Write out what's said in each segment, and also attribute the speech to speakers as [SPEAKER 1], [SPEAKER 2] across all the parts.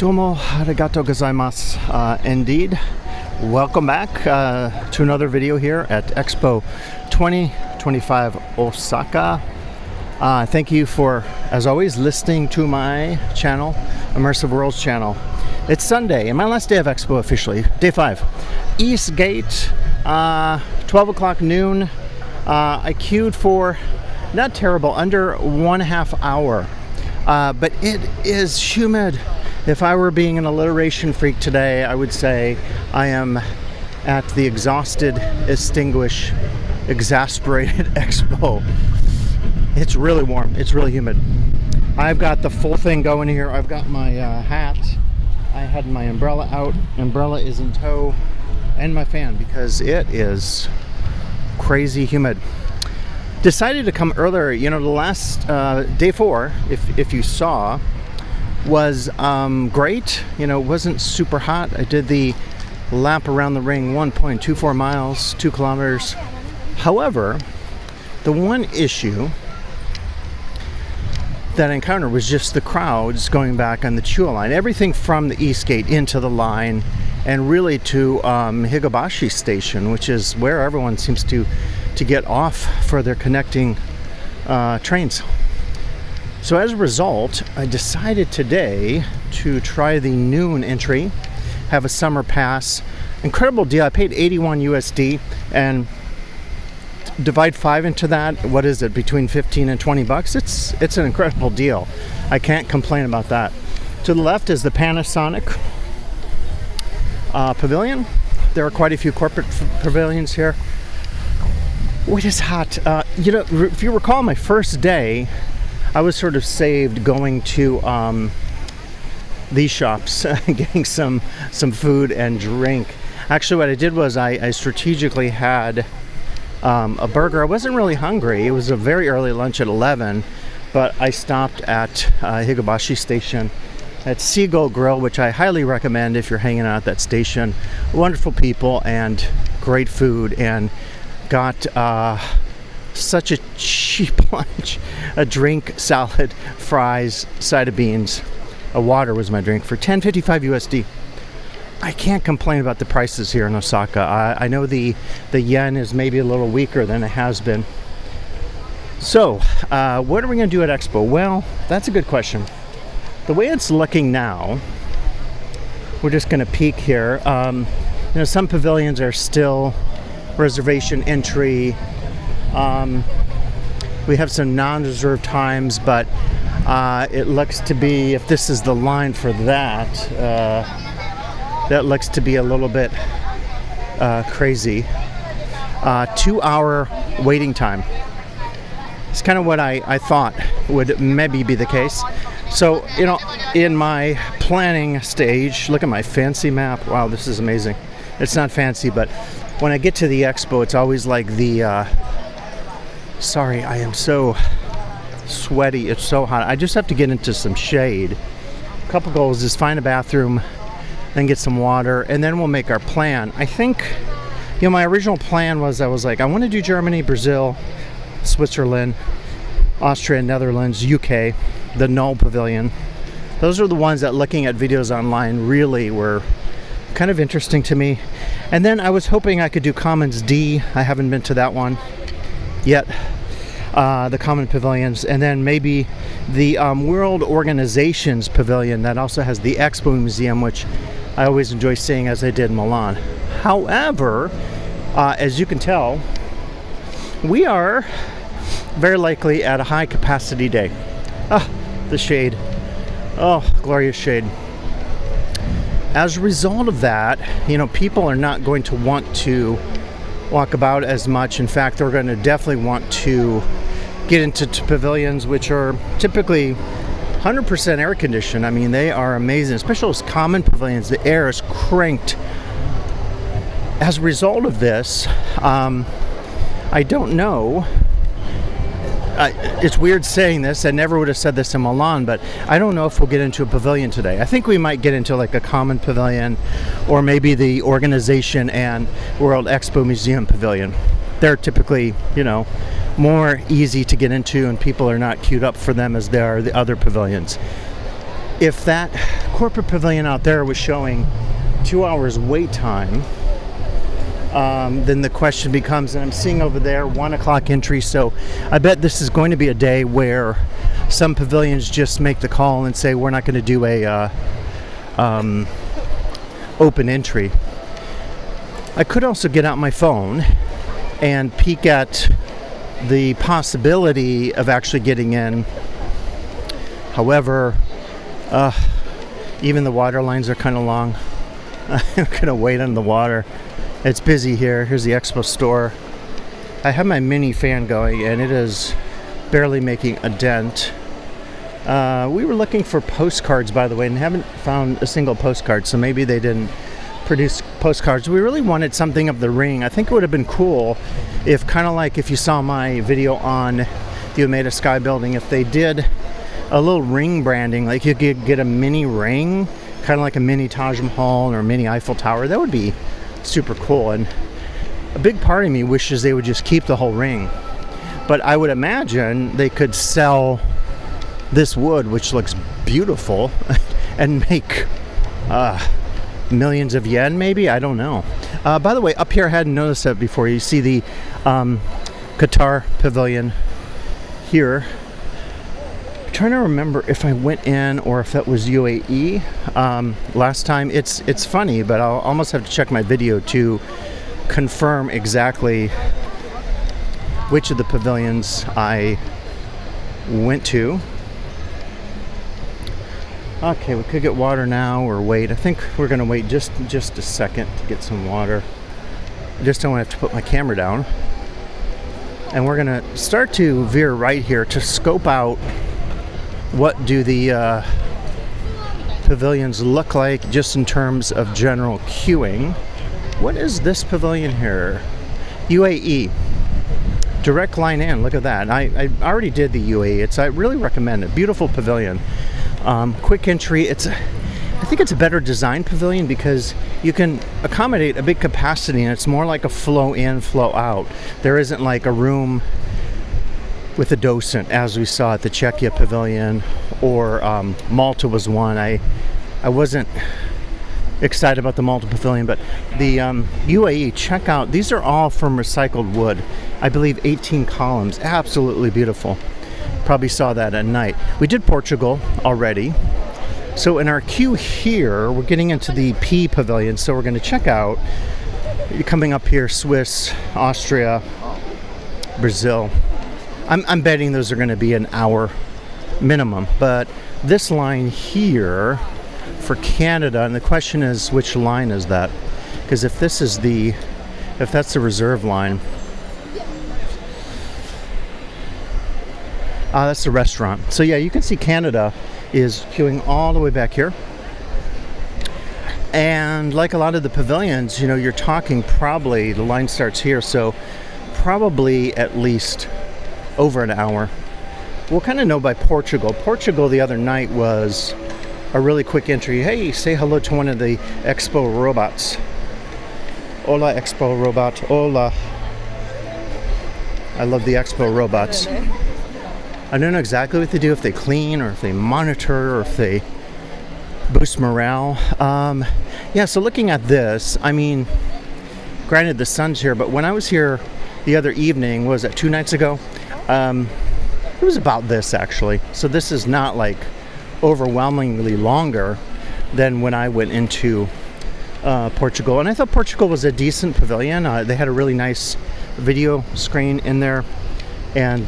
[SPEAKER 1] Domo arigatou gozaimasu. Indeed. Welcome back to another video here at Expo 2025 Osaka. Thank you for, as always, listening to my channel, Immersive Worlds channel. It's Sunday and my last day of Expo officially, day 5. East Gate, 12 o'clock noon. I queued for, not terrible, under 1.5 hours. But it is humid. If I were being an alliteration freak today, I would say I am at the exhausted, extinguished, exasperated Expo. It's really warm. It's really humid. I've got the full thing going here. I've got my hat. I had my umbrella out. Umbrella is in tow. And my fan because it is crazy humid. Decided to come earlier. You know, the last day 4, if you saw, was great. You know, it wasn't super hot. I did the lap around the ring, 1.24 miles, 2 kilometers. However, the one issue that I encountered was just the crowds going back on the Chuo line. Everything from the East Gate into the line and really to Higabashi Station, which is where everyone seems to get off for their connecting trains. So as a result, I decided today to try the noon entry, have a summer pass. Incredible deal. I paid 81 USD and divide 5 into that. What is it? Between 15 and 20 bucks. It's an incredible deal. I can't complain about that. To the left is the Panasonic pavilion. There are quite a few corporate pavilions here. It is hot. You know, if you recall my first day, I was sort of saved going to these shops, getting some food and drink. Actually, what I did was I strategically had a burger. I wasn't really hungry. It was a very early lunch at 11, but I stopped at Higabashi Station at Seagull Grill, which I highly recommend if you're hanging out at that station. Wonderful people and great food, and got such a cheap lunch. A drink, salad, fries, side of beans. A water was my drink for $10.55 USD. I can't complain about the prices here in Osaka. I know the yen is maybe a little weaker than it has been. So, what are we going to do at Expo? Well, that's a good question. The way it's looking now, we're just going to peek here. You know, some pavilions are still reservation entry. We have some non-reserved times, but it looks to be, if this is the line for that, that looks to be a little bit crazy. 2-hour waiting time. It's kind of what I thought would maybe be the case. So, you know, in my planning stage, look at my fancy map. Wow, this is amazing. It's not fancy, but when I get to the Expo, it's always like the sorry, I am so sweaty. It's so hot. I just have to get into some shade. A couple goals is find a bathroom, then get some water, and then we'll make our plan. I think, you know, my original plan was I want to do Germany, Brazil, Switzerland, Austria, Netherlands, UK, the Null Pavilion. Those are the ones that, looking at videos online, really were kind of interesting to me. And then I was hoping I could do Commons D. I haven't been to that one yet. The Common Pavilions, and then maybe the World Organizations Pavilion that also has the Expo Museum, which I always enjoy seeing, as I did in Milan. However, as you can tell, we are very likely at a high capacity day. The shade. Oh, glorious shade. As a result of that, you know, people are not going to want to walk about as much. In fact, they're going to definitely want to get into pavilions, which are typically 100% air conditioned. I mean, they are amazing, especially those common pavilions. The air is cranked. As a result of this, I don't know. It's weird saying this. I never would have said this in Milan, but I don't know if we'll get into a pavilion today. I think we might get into like a common pavilion, or maybe the Organization and World Expo Museum Pavilion. They're typically, you know, more easy to get into, and people are not queued up for them as there are the other pavilions. if that corporate pavilion out there was showing 2 hours wait time, then the question becomes, and I'm seeing over there 1 o'clock entry, so I bet this is going to be a day where some pavilions just make the call and say we're not going to do a open entry. I could also get out my phone and peek at the possibility of actually getting in. However, even the water lines are kind of long. I'm gonna wait on the water. It's busy here. Here's the Expo store. I have my mini fan going and it is barely making a dent. We were looking for postcards, by the way, and haven't found a single postcard, so maybe they didn't produce postcards. We really wanted something of the ring. I think it would have been cool if, kind of like if you saw my video on the Umeda Sky Building, if they did a little ring branding, like you could get a mini ring, kind of like a mini Taj Mahal or a mini Eiffel Tower. That would be super cool. And a big part of me wishes they would just keep the whole ring. But I would imagine they could sell this wood, which looks beautiful, and make millions of yen, maybe. I don't know. By the way, up here, I hadn't noticed that before. You see the Qatar pavilion here. I'm trying to remember if I went in or if that was UAE last time. It's funny, but I'll almost have to check my video to confirm exactly which of the pavilions I went to. Okay, we could get water now or wait. I think we're gonna wait just a second to get some water. I just don't want to have to put my camera down. And we're gonna start to veer right here to scope out what do the pavilions look like just in terms of general queuing. What is this pavilion here? UAE. Direct line in, look at that. I already did the UAE. I really recommend it. Beautiful pavilion. Quick entry. I think it's a better designed pavilion because you can accommodate a big capacity and it's more like a flow in, flow out. There isn't like a room with a docent as we saw at the Czechia pavilion, or Malta was one. I wasn't excited about the Malta pavilion, but the UAE, check out, these are all from recycled wood. I believe 18 columns, absolutely beautiful. Probably saw that at night. We did Portugal already. So in our queue here, we're getting into the P pavilion, so we're going to check out, coming up here, Swiss, Austria, Brazil. I'm betting those are going to be an hour minimum, but this line here for Canada, and the question is, which line is that? Because if that's the reserve line, that's the restaurant. So yeah, you can see Canada is queuing all the way back here. And like a lot of the pavilions, you're talking probably, the line starts here, so probably at least over an hour. We'll kind of know by Portugal. Portugal the other night was a really quick entry. Hey, say hello to one of the Expo robots. Hola, Expo robot. Hola. I love the Expo robots. I don't know exactly what they do, if they clean or if they monitor or if they boost morale. Yeah, so looking at this, I mean, granted the sun's here, but when I was here the other evening, was it 2 nights ago? It was about this actually. So this is not like overwhelmingly longer than when I went into Portugal. And I thought Portugal was a decent pavilion. They had a really nice video screen in there. And,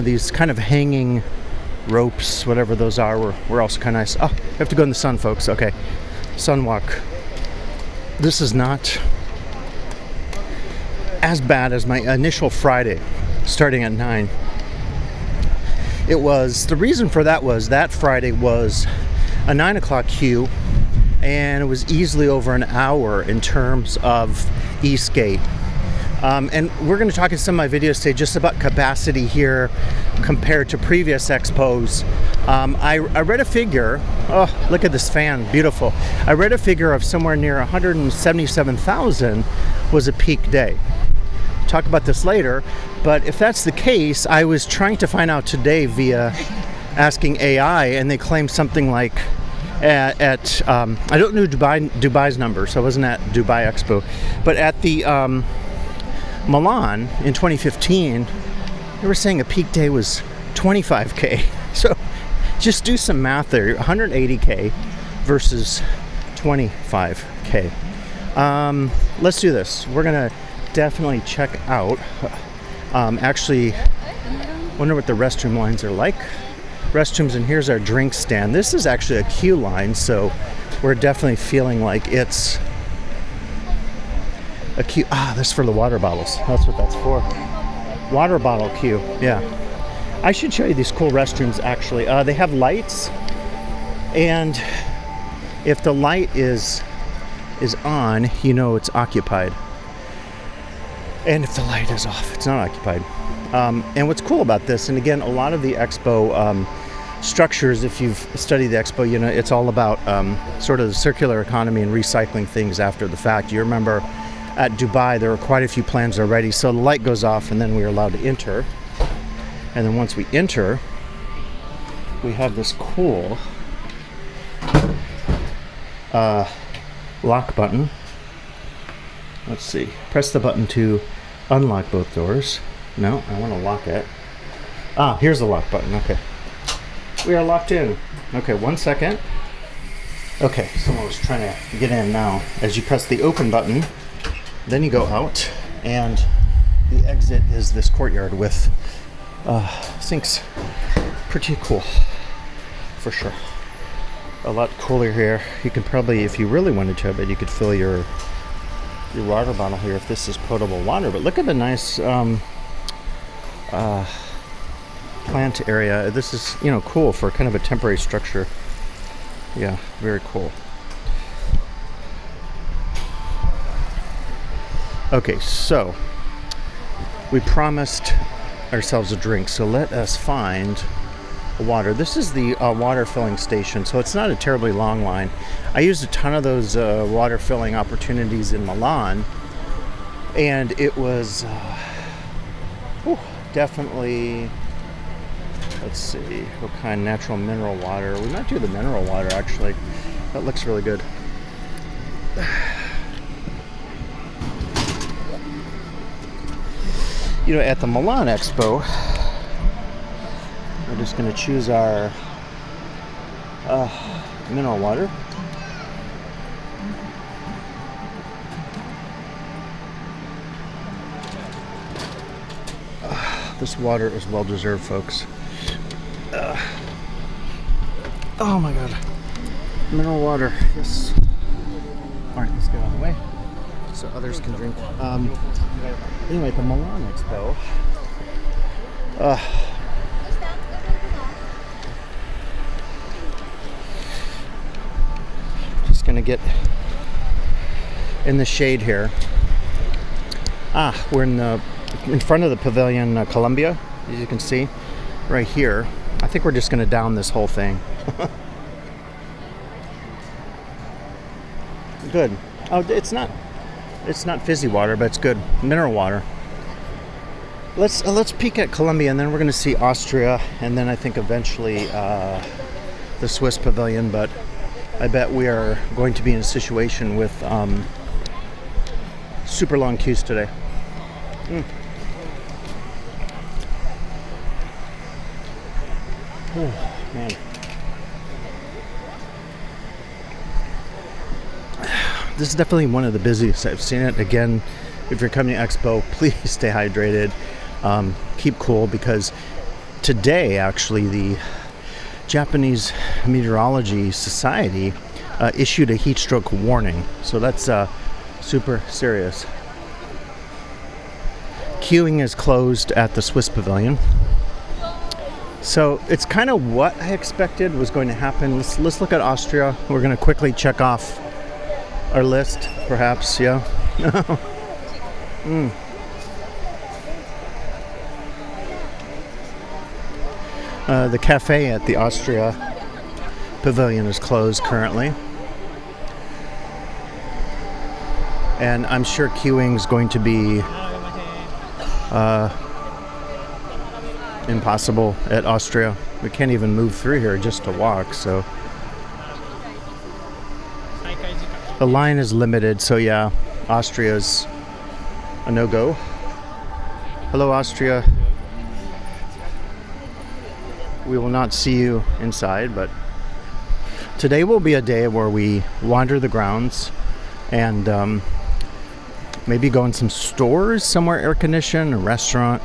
[SPEAKER 1] these kind of hanging ropes, whatever those are, were also kind of nice. Oh, I have to go in the sun, folks. Okay. Sun walk. This is not as bad as my initial Friday, starting at 9. The reason for that was that Friday was a 9 o'clock queue, and it was easily over an hour in terms of Eastgate. And we're going to talk in some of my videos today just about capacity here compared to previous expos. I read a figure, oh, look at this fan, beautiful. I read a figure of somewhere near 177,000 was a peak day. Talk about this later, but if that's the case, I was trying to find out today via asking AI, and they claim something like I don't know Dubai's number, so I wasn't at Dubai Expo, but at the Milan in 2015, they were saying a peak day was 25K. So just do some math there. 180K versus 25K. Let's do this. We're gonna definitely check out. Actually, wonder what the restroom lines are like. Restrooms, and here's our drink stand. This is actually a queue line, so we're definitely feeling like it's a queue. This is for the water bottles. That's what that's for. Water bottle queue. Yeah. I should show you these cool restrooms actually. They have lights, and if the light is on, you know it's occupied. And if the light is off, it's not occupied. And what's cool about this, and again, a lot of the Expo structures, if you've studied the Expo, you know, it's all about sort of the circular economy and recycling things after the fact. You remember at Dubai, there were quite a few plans already. So the light goes off and then we're allowed to enter. And then once we enter, we have this cool lock button. Let's see. Press the button to unlock both doors. No, I want to lock it. Here's the lock button. Okay. We are locked in. Okay, 1 second. Okay, someone was trying to get in now. As you press the open button, then you go out, and the exit is this courtyard with sinks. Pretty cool, for sure. A lot cooler here. You could probably, if you really wanted to, but you could fill your water bottle here if this is potable water. But look at the nice plant area. This is, you know, cool for kind of a temporary structure. Yeah, very cool. Okay, so we promised ourselves a drink, so let us find water. This is the water filling station, so it's not a terribly long line. I used a ton of those water filling opportunities in Milan, and it was definitely, let's see, what kind? Natural mineral water. We might do the mineral water actually. That looks really good. You know, at the Milan Expo, we're just going to choose our mineral water. This water is well deserved, folks. Oh my god. Mineral water, yes. Alright, let's get out of the way so others can drink. Anyway, the Milan Expo. Just gonna get in the shade here. We're in front of the pavilion Columbia, as you can see, right here. I think we're just gonna down this whole thing. Good. Oh, it's not fizzy water, but it's good. Mineral water. Let's peek at Colombia, and then we're going to see Austria, and then I think eventually the Swiss pavilion. But I bet we are going to be in a situation with super long queues today. Oh, man. This is definitely one of the busiest I've seen it. Again, if you're coming to Expo, please stay hydrated. Keep cool, because today, actually, the Japanese Meteorology Society issued a heat stroke warning. So that's super serious. Queuing is closed at the Swiss pavilion. So it's kind of what I expected was going to happen. Let's look at Austria. We're going to quickly check off our list, perhaps, yeah. The cafe at the Austria pavilion is closed currently. And I'm sure queuing is going to be impossible at Austria. We can't even move through here just to walk, so The line is limited, so yeah, Austria's a no-go. Hello, Austria. We will not see you inside, but today will be a day where we wander the grounds and maybe go in some stores, somewhere air-conditioned, a restaurant.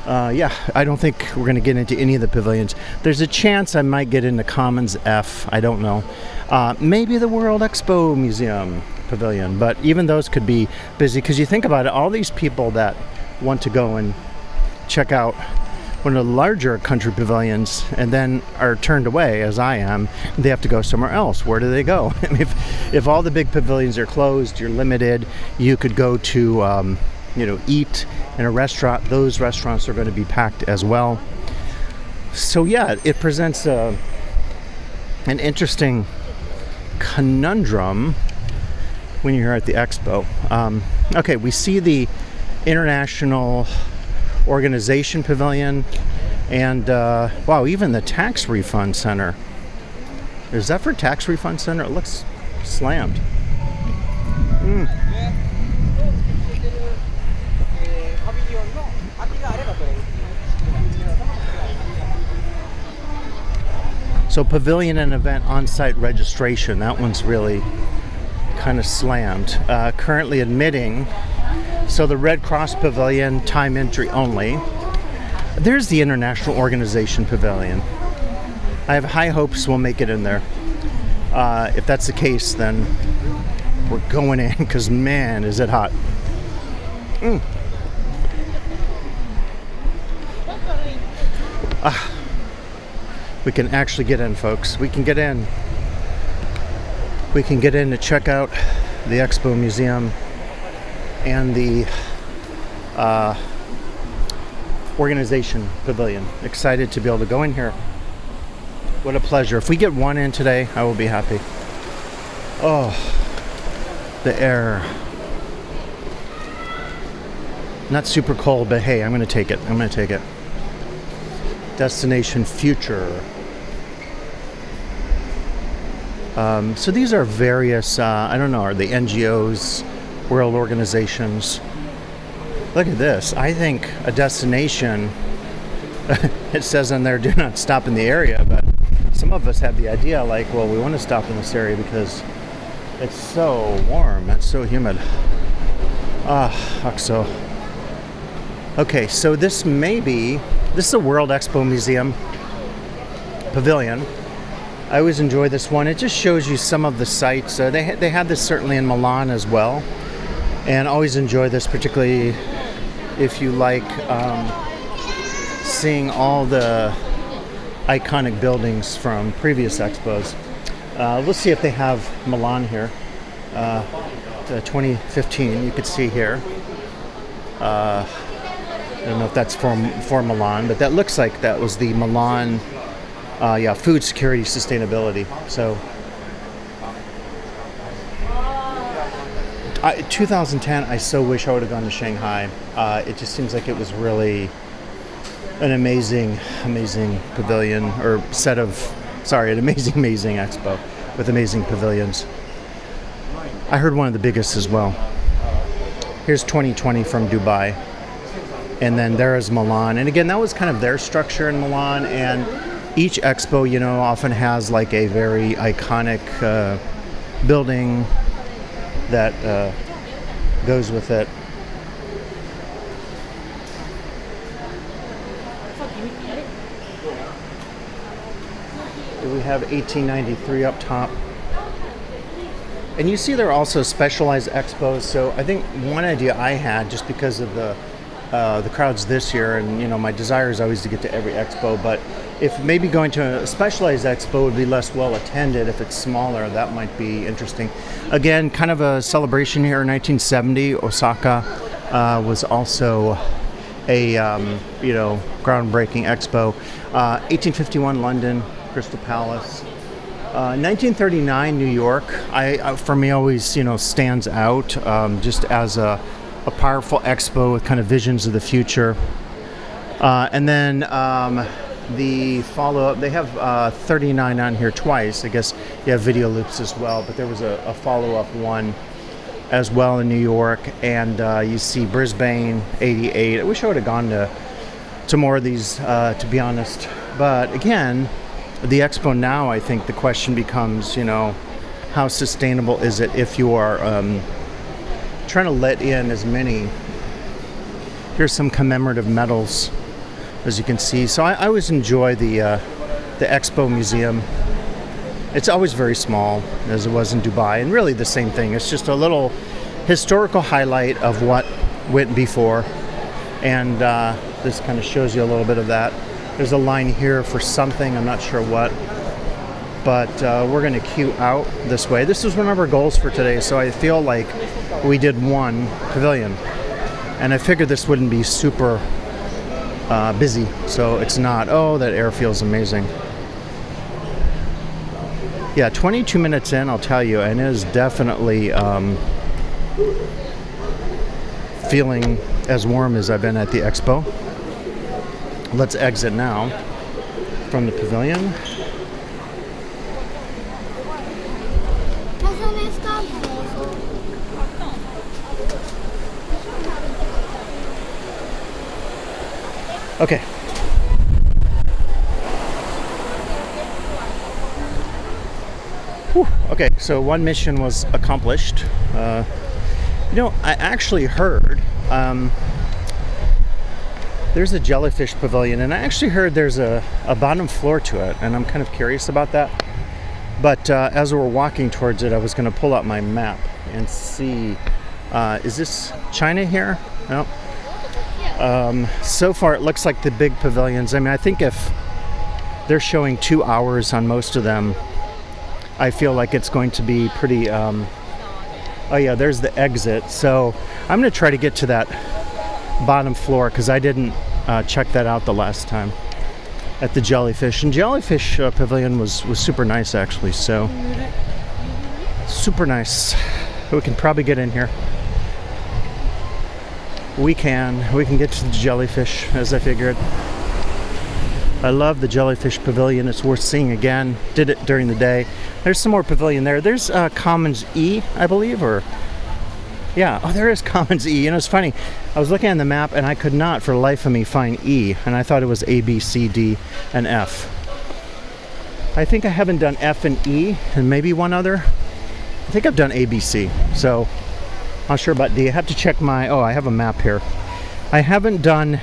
[SPEAKER 1] Yeah, I don't think we're going to get into any of the pavilions. There's a chance I might get into Commons F. I don't know. Maybe the World Expo Museum Pavilion, but even those could be busy because you think about it, all these people that want to go and check out one of the larger country pavilions and then are turned away, as I am, they have to go somewhere else. Where do they go? If all the big pavilions are closed, you're limited. You could go to eat in a restaurant. Those restaurants are going to be packed as well. So yeah, it presents an interesting conundrum when you're here at the expo. Okay, we see the International Organization Pavilion and wow, even the Tax Refund Center. Is that for Tax Refund Center? It looks slammed. So pavilion and event on-site registration, that one's really kind of slammed. Currently admitting, so the Red Cross Pavilion, time entry only. There's the International Organization Pavilion. I have high hopes we'll make it in there. If that's the case, then we're going in, because man, is it hot. We can actually get in, folks. We can get in. We can get in to check out the Expo Museum and the Organization Pavilion. Excited to be able to go in here. What a pleasure. If we get one in today, I will be happy. Oh, the air. Not super cold, but hey, I'm going to take it. I'm going to take it. Destination Future. So these are various, I don't know, are they NGOs, world organizations? Look at this. I think a destination, it says on there, do not stop in the area, but some of us have the idea like, well, we want to stop in this area because it's so warm, it's so humid. So. Okay, so this is a World Expo Museum Pavilion. I always enjoy this one. It just shows you some of the sites. They had this certainly in Milan as well. And always enjoy this, particularly if you like seeing all the iconic buildings from previous expos. We'll see if they have Milan here. The 2015, you could see here. I don't know if that's for Milan, but that looks like that was the Milan, food security sustainability. So, 2010, I so wish I would have gone to Shanghai. It just seems like it was really an amazing pavilion, or an amazing expo with amazing pavilions. I heard one of the biggest as well. Here's 2020 from Dubai. And then there is Milan. And again, that was kind of their structure in Milan. And each expo, often has like a very iconic building that goes with it. We have 1893 up top. And you see there are also specialized expos. So I think one idea I had, just because of the crowds this year, and my desire is always to get to every expo, but if maybe going to a specialized expo would be less well attended, if it's smaller, that might be interesting. Again, kind of a celebration here. In 1970, Osaka was also a groundbreaking expo. 1851, London, Crystal Palace. 1939, New York. For me, always stands out just as a powerful expo with kind of visions of the future. And then the follow-up, they have 39 on here twice. I guess you have video loops as well, but there was a follow-up one as well in New York, and you see Brisbane 88. I wish I would have gone to more of these, to be honest. But again, the Expo now, I think the question becomes, you know, how sustainable is it if you are trying to let in as many. Here's some commemorative medals, as you can see. So I always enjoy the Expo Museum. It's always very small, as it was in Dubai, and really the same thing. It's just a little historical highlight of what went before, and this kind of shows you a little bit of that. There's a line here for something, I'm not sure what, but we're going to queue out this way. This was one of our goals for today, so I feel like we did one pavilion, and I figured this wouldn't be super busy, so it's not. Oh, that air feels amazing. Yeah, 22 minutes in, I'll tell you, and it is definitely feeling as warm as I've been at the Expo. Let's exit now from the pavilion. Okay. Whew. Okay, so one mission was accomplished. You know, I actually heard there's a Jellyfish pavilion, and I actually heard there's a bottom floor to it, and I'm kind of curious about that. But as we were walking towards it, I was going to pull out my map and see, is this China here? No. So far, it looks like the big pavilions. I mean, I think if they're showing 2 hours on most of them, I feel like it's going to be pretty... oh yeah, there's the exit. So I'm going to try to get to that bottom floor, because I didn't check that out the last time at the Jellyfish. And Jellyfish Pavilion was super nice, actually. So super nice. We can probably get in here. We can get to the Jellyfish, as I figured. I love the Jellyfish Pavilion. It's worth seeing again. Did it during the day. There's some more pavilion there. There's Commons E, I believe, or... Yeah, oh, there is Commons E. You know, it's funny. I was looking at the map, and I could not, for the life of me, find E. And I thought it was A, B, C, D, and F. I think I haven't done F and E, and maybe one other. I think I've done A, B, C. So, not sure about D. I have to check my... Oh, I have a map here. I haven't done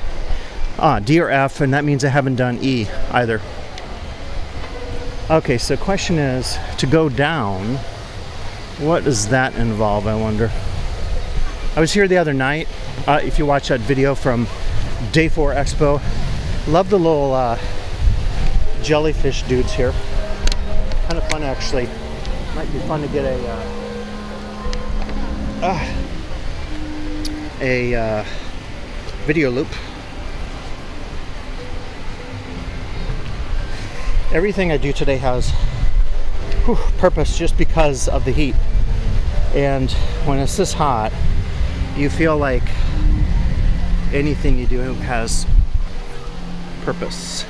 [SPEAKER 1] D or F, and that means I haven't done E either. Okay, so question is, to go down, what does that involve, I wonder? I was here the other night. If you watch that video from Day 4 Expo, love the little jellyfish dudes here. Kind of fun, actually. Might be fun to get a video loop. Everything I do today has purpose, just because of the heat. And when it's this hot, you feel like anything you do has purpose.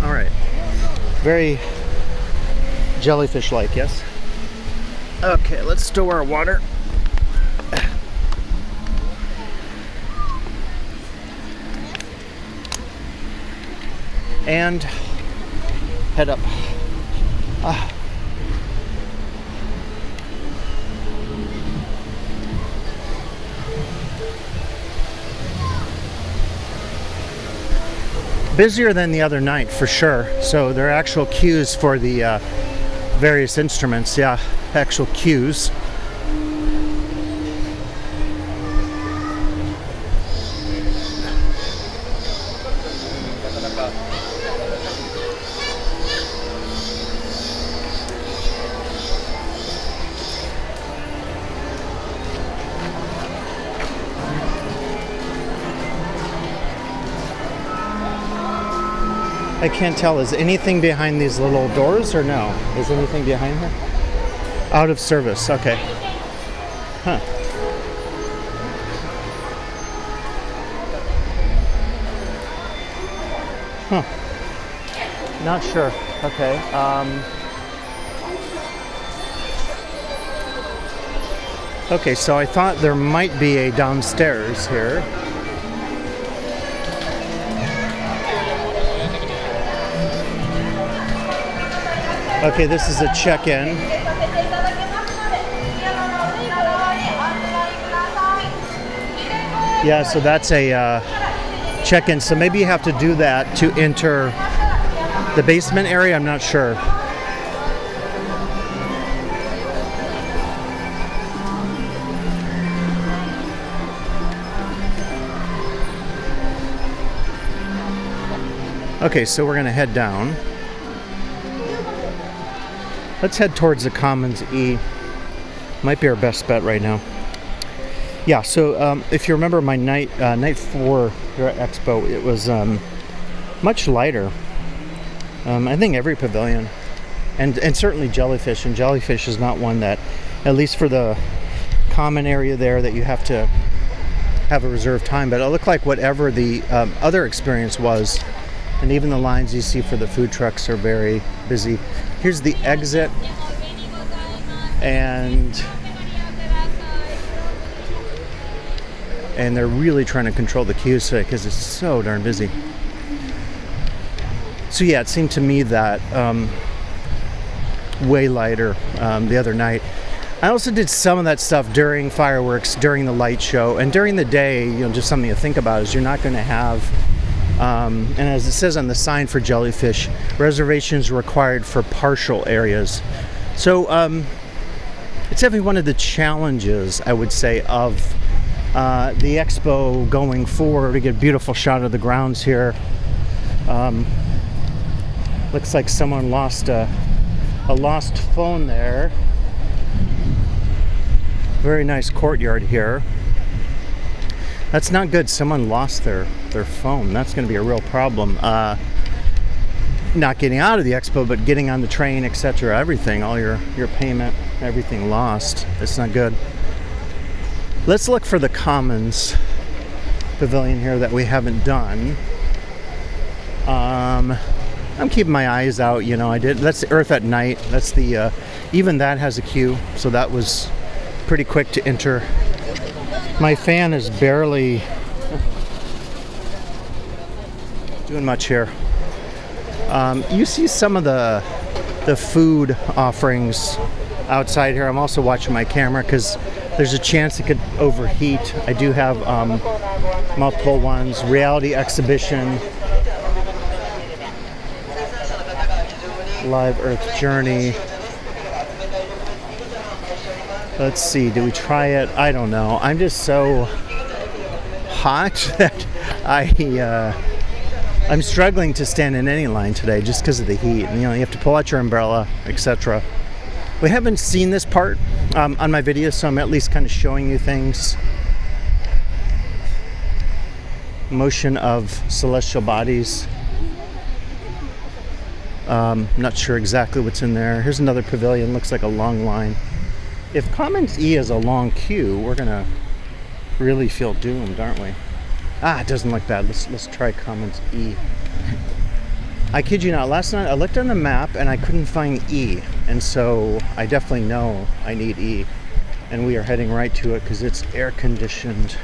[SPEAKER 1] All right. Very jellyfish-like, yes? Okay, let's store our water. And head up. Busier than the other night, for sure. So there are actual queues for the various instruments. Yeah, actual queues. I can't tell. Is anything behind these little doors or no? Is anything behind here? Out of service. Okay. Huh. Huh. Not sure. Okay. Okay, so I thought there might be a downstairs here. Okay, this is a check-in. Yeah, so that's a check-in. So maybe you have to do that to enter the basement area. I'm not sure. Okay, so we're gonna head down. Let's head towards the Commons E. Might be our best bet right now. Yeah, so if you remember my night 4 here at Expo, it was much lighter. I think every pavilion, and certainly Jellyfish, and Jellyfish is not one that, at least for the common area there, that you have to have a reserved time. But it looked like whatever the other experience was, and even the lines you see for the food trucks are very busy. Here's the exit, and they're really trying to control the queues today because it's so darn busy. So yeah, it seemed to me that way lighter the other night. I also did some of that stuff during fireworks, during the light show, and during the day. You know, just something to think about is you're not going to have, and as it says on the sign for Jellyfish, reservations required for partial areas. So it's definitely one of the challenges, I would say, of the Expo going forward. To get a beautiful shot of the grounds here. Looks like someone lost a lost phone there. Very nice courtyard here. That's not good. Someone lost their phone. That's going to be a real problem. Not getting out of the Expo, but getting on the train, etc. Everything, all your payment, everything lost. It's not good. Let's look for the Commons pavilion here that we haven't done. I'm keeping my eyes out, you know. That's the Earth at Night. That's the even that has a queue, so that was pretty quick to enter. My fan is barely doing much here. You see some of the food offerings outside here. I'm also watching my camera because there's a chance it could overheat. I do have multiple ones. Reality exhibition, Live Earth Journey. Let's see, do we try it? I don't know. I'm just so hot that I'm struggling to stand in any line today just because of the heat. And, you know, you have to pull out your umbrella, etc. We haven't seen this part on my video, so I'm at least kind of showing you things. Motion of celestial bodies. Not sure exactly what's in there. Here's another pavilion. Looks like a long line. If Commons E is a long queue, we're gonna really feel doomed, aren't we? Ah, it doesn't look bad. Let's try Commons E. I kid you not, last night I looked on the map and I couldn't find E, and so I definitely know I need E, and we are heading right to it because it's air conditioned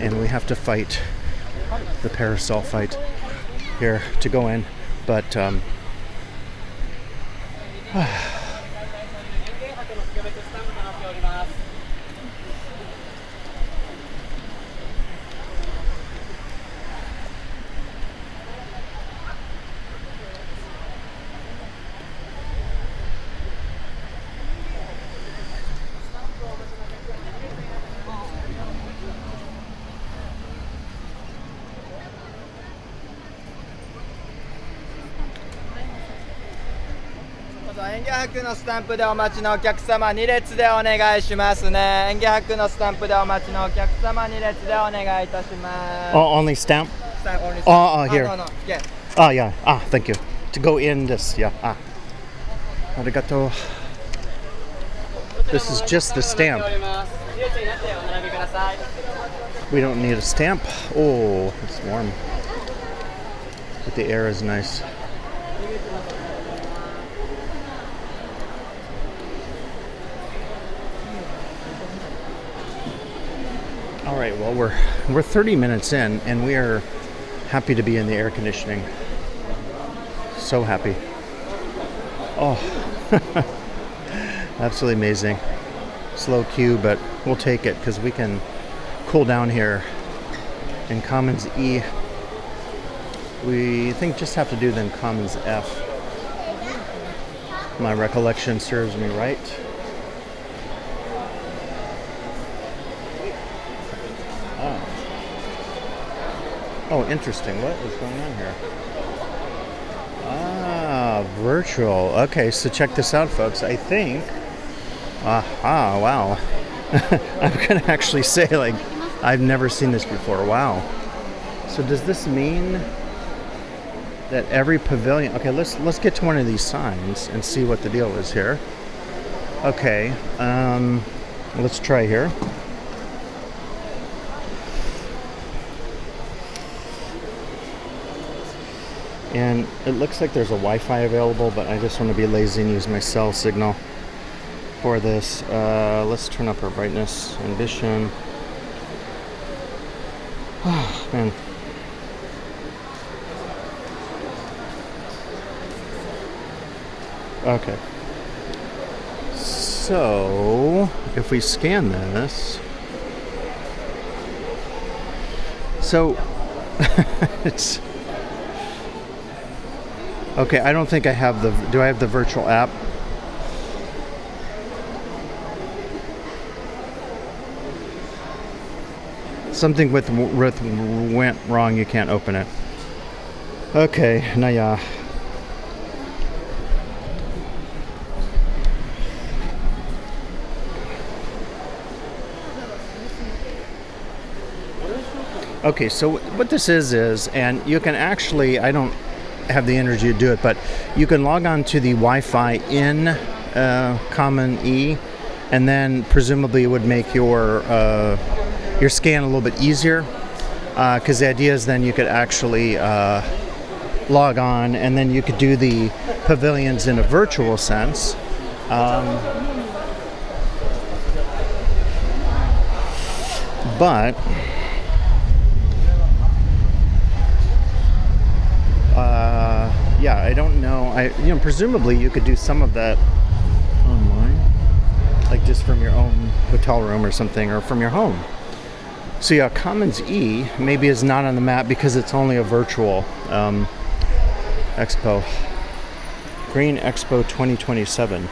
[SPEAKER 1] and we have to fight the parasol fight here to go in. But
[SPEAKER 2] 演技博のスタンプでお待ちのお客様2列でお願いしますね。演技博のスタンプでお待ちのお客様2列でお願いいたします。
[SPEAKER 1] oh, only stamp?
[SPEAKER 2] Only stamp.
[SPEAKER 1] Oh, here.
[SPEAKER 2] No, yes.
[SPEAKER 1] Oh, yeah. Ah, thank you. To go in this, yeah. Ah. Arigato. This is just the stamp. We don't need a stamp. Oh, it's warm. But the air is nice. All right, well, we're 30 minutes in, and we are happy to be in the air conditioning. So happy. Oh, absolutely amazing. Slow queue, but we'll take it because we can cool down here. In Commons E, we think just have to do then Commons F. My recollection serves me right. Oh, interesting. What is going on here? Ah, virtual. Okay, so check this out, folks. I think... Aha, wow. I'm going to actually say, like, I've never seen this before. Wow. So does this mean that every pavilion... Okay, let's get to one of these signs and see what the deal is here. Okay, let's try here. And it looks like there's a Wi-Fi available, but I just want to be lazy and use my cell signal for this. Let's turn up our brightness, ambition. Oh, man. Okay. So, if we scan this... So, it's... Okay, I don't think I have the... Do I have the virtual app? Something with went wrong. You can't open it. Okay, naya. Okay, so what this is, and you can actually... I don't have the energy to do it, but you can log on to the Wi-Fi in Common E, and then presumably it would make your scan a little bit easier, because the idea is then you could actually log on, and then you could do the pavilions in a virtual sense. But yeah, I don't know. Presumably you could do some of that online, like just from your own hotel room or something, or from your home. So yeah, Commons E maybe is not on the map because it's only a virtual Expo. Green Expo 2027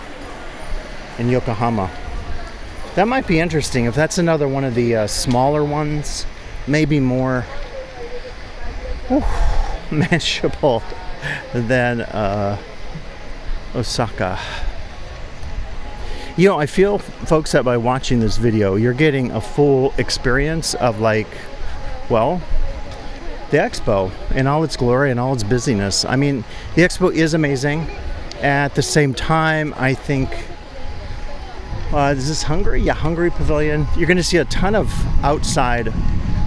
[SPEAKER 1] in Yokohama. That might be interesting if that's another one of the smaller ones, maybe more manageable than Osaka. You know, I feel, folks, that by watching this video, you're getting a full experience of, like, well, the Expo in all its glory and all its busyness. I mean, the Expo is amazing. At the same time, I think, is this Hungary? Yeah, Hungary Pavilion. You're going to see a ton of outside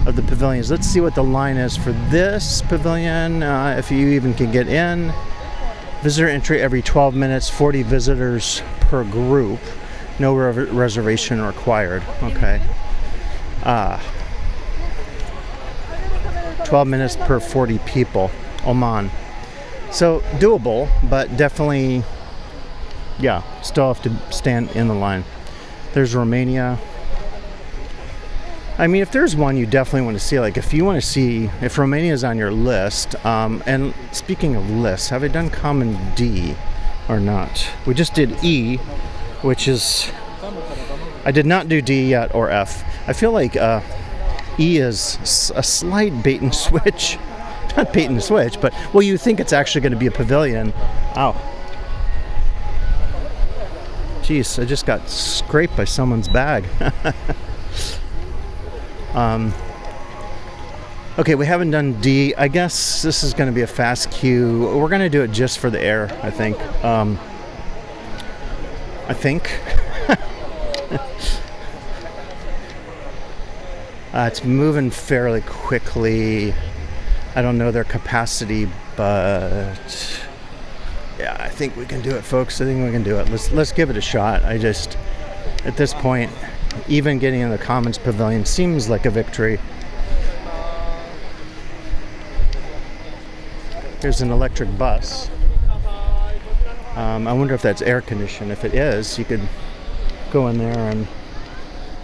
[SPEAKER 1] of the pavilions. Let's see what the line is for this pavilion, if you even can get in. Visitor entry every 12 minutes, 40 visitors per group. No reservation required. Okay. 12 minutes per 40 people. Oman. So doable, but definitely, yeah, still have to stand in the line. There's Romania. I mean, if there's one you definitely want to see, like if you want to see, if Romania is on your list, and speaking of lists, have I done Common D or not? We just did E, which is, I did not do D yet, or F. I feel like E is a slight bait and switch. Not bait and switch, but, well, you think it's actually going to be a pavilion. Ow. Jeez, I just got scraped by someone's bag. Okay, we haven't done D. I guess this is going to be a fast queue. We're going to do it just for the air, I think. It's moving fairly quickly. I don't know their capacity, but yeah, I think we can do it, folks. I think we can do it. Let's give it a shot. I just, at this point, even getting in the Commons Pavilion seems like a victory. There's an electric bus. I wonder if that's air conditioned. If it is, you could go in there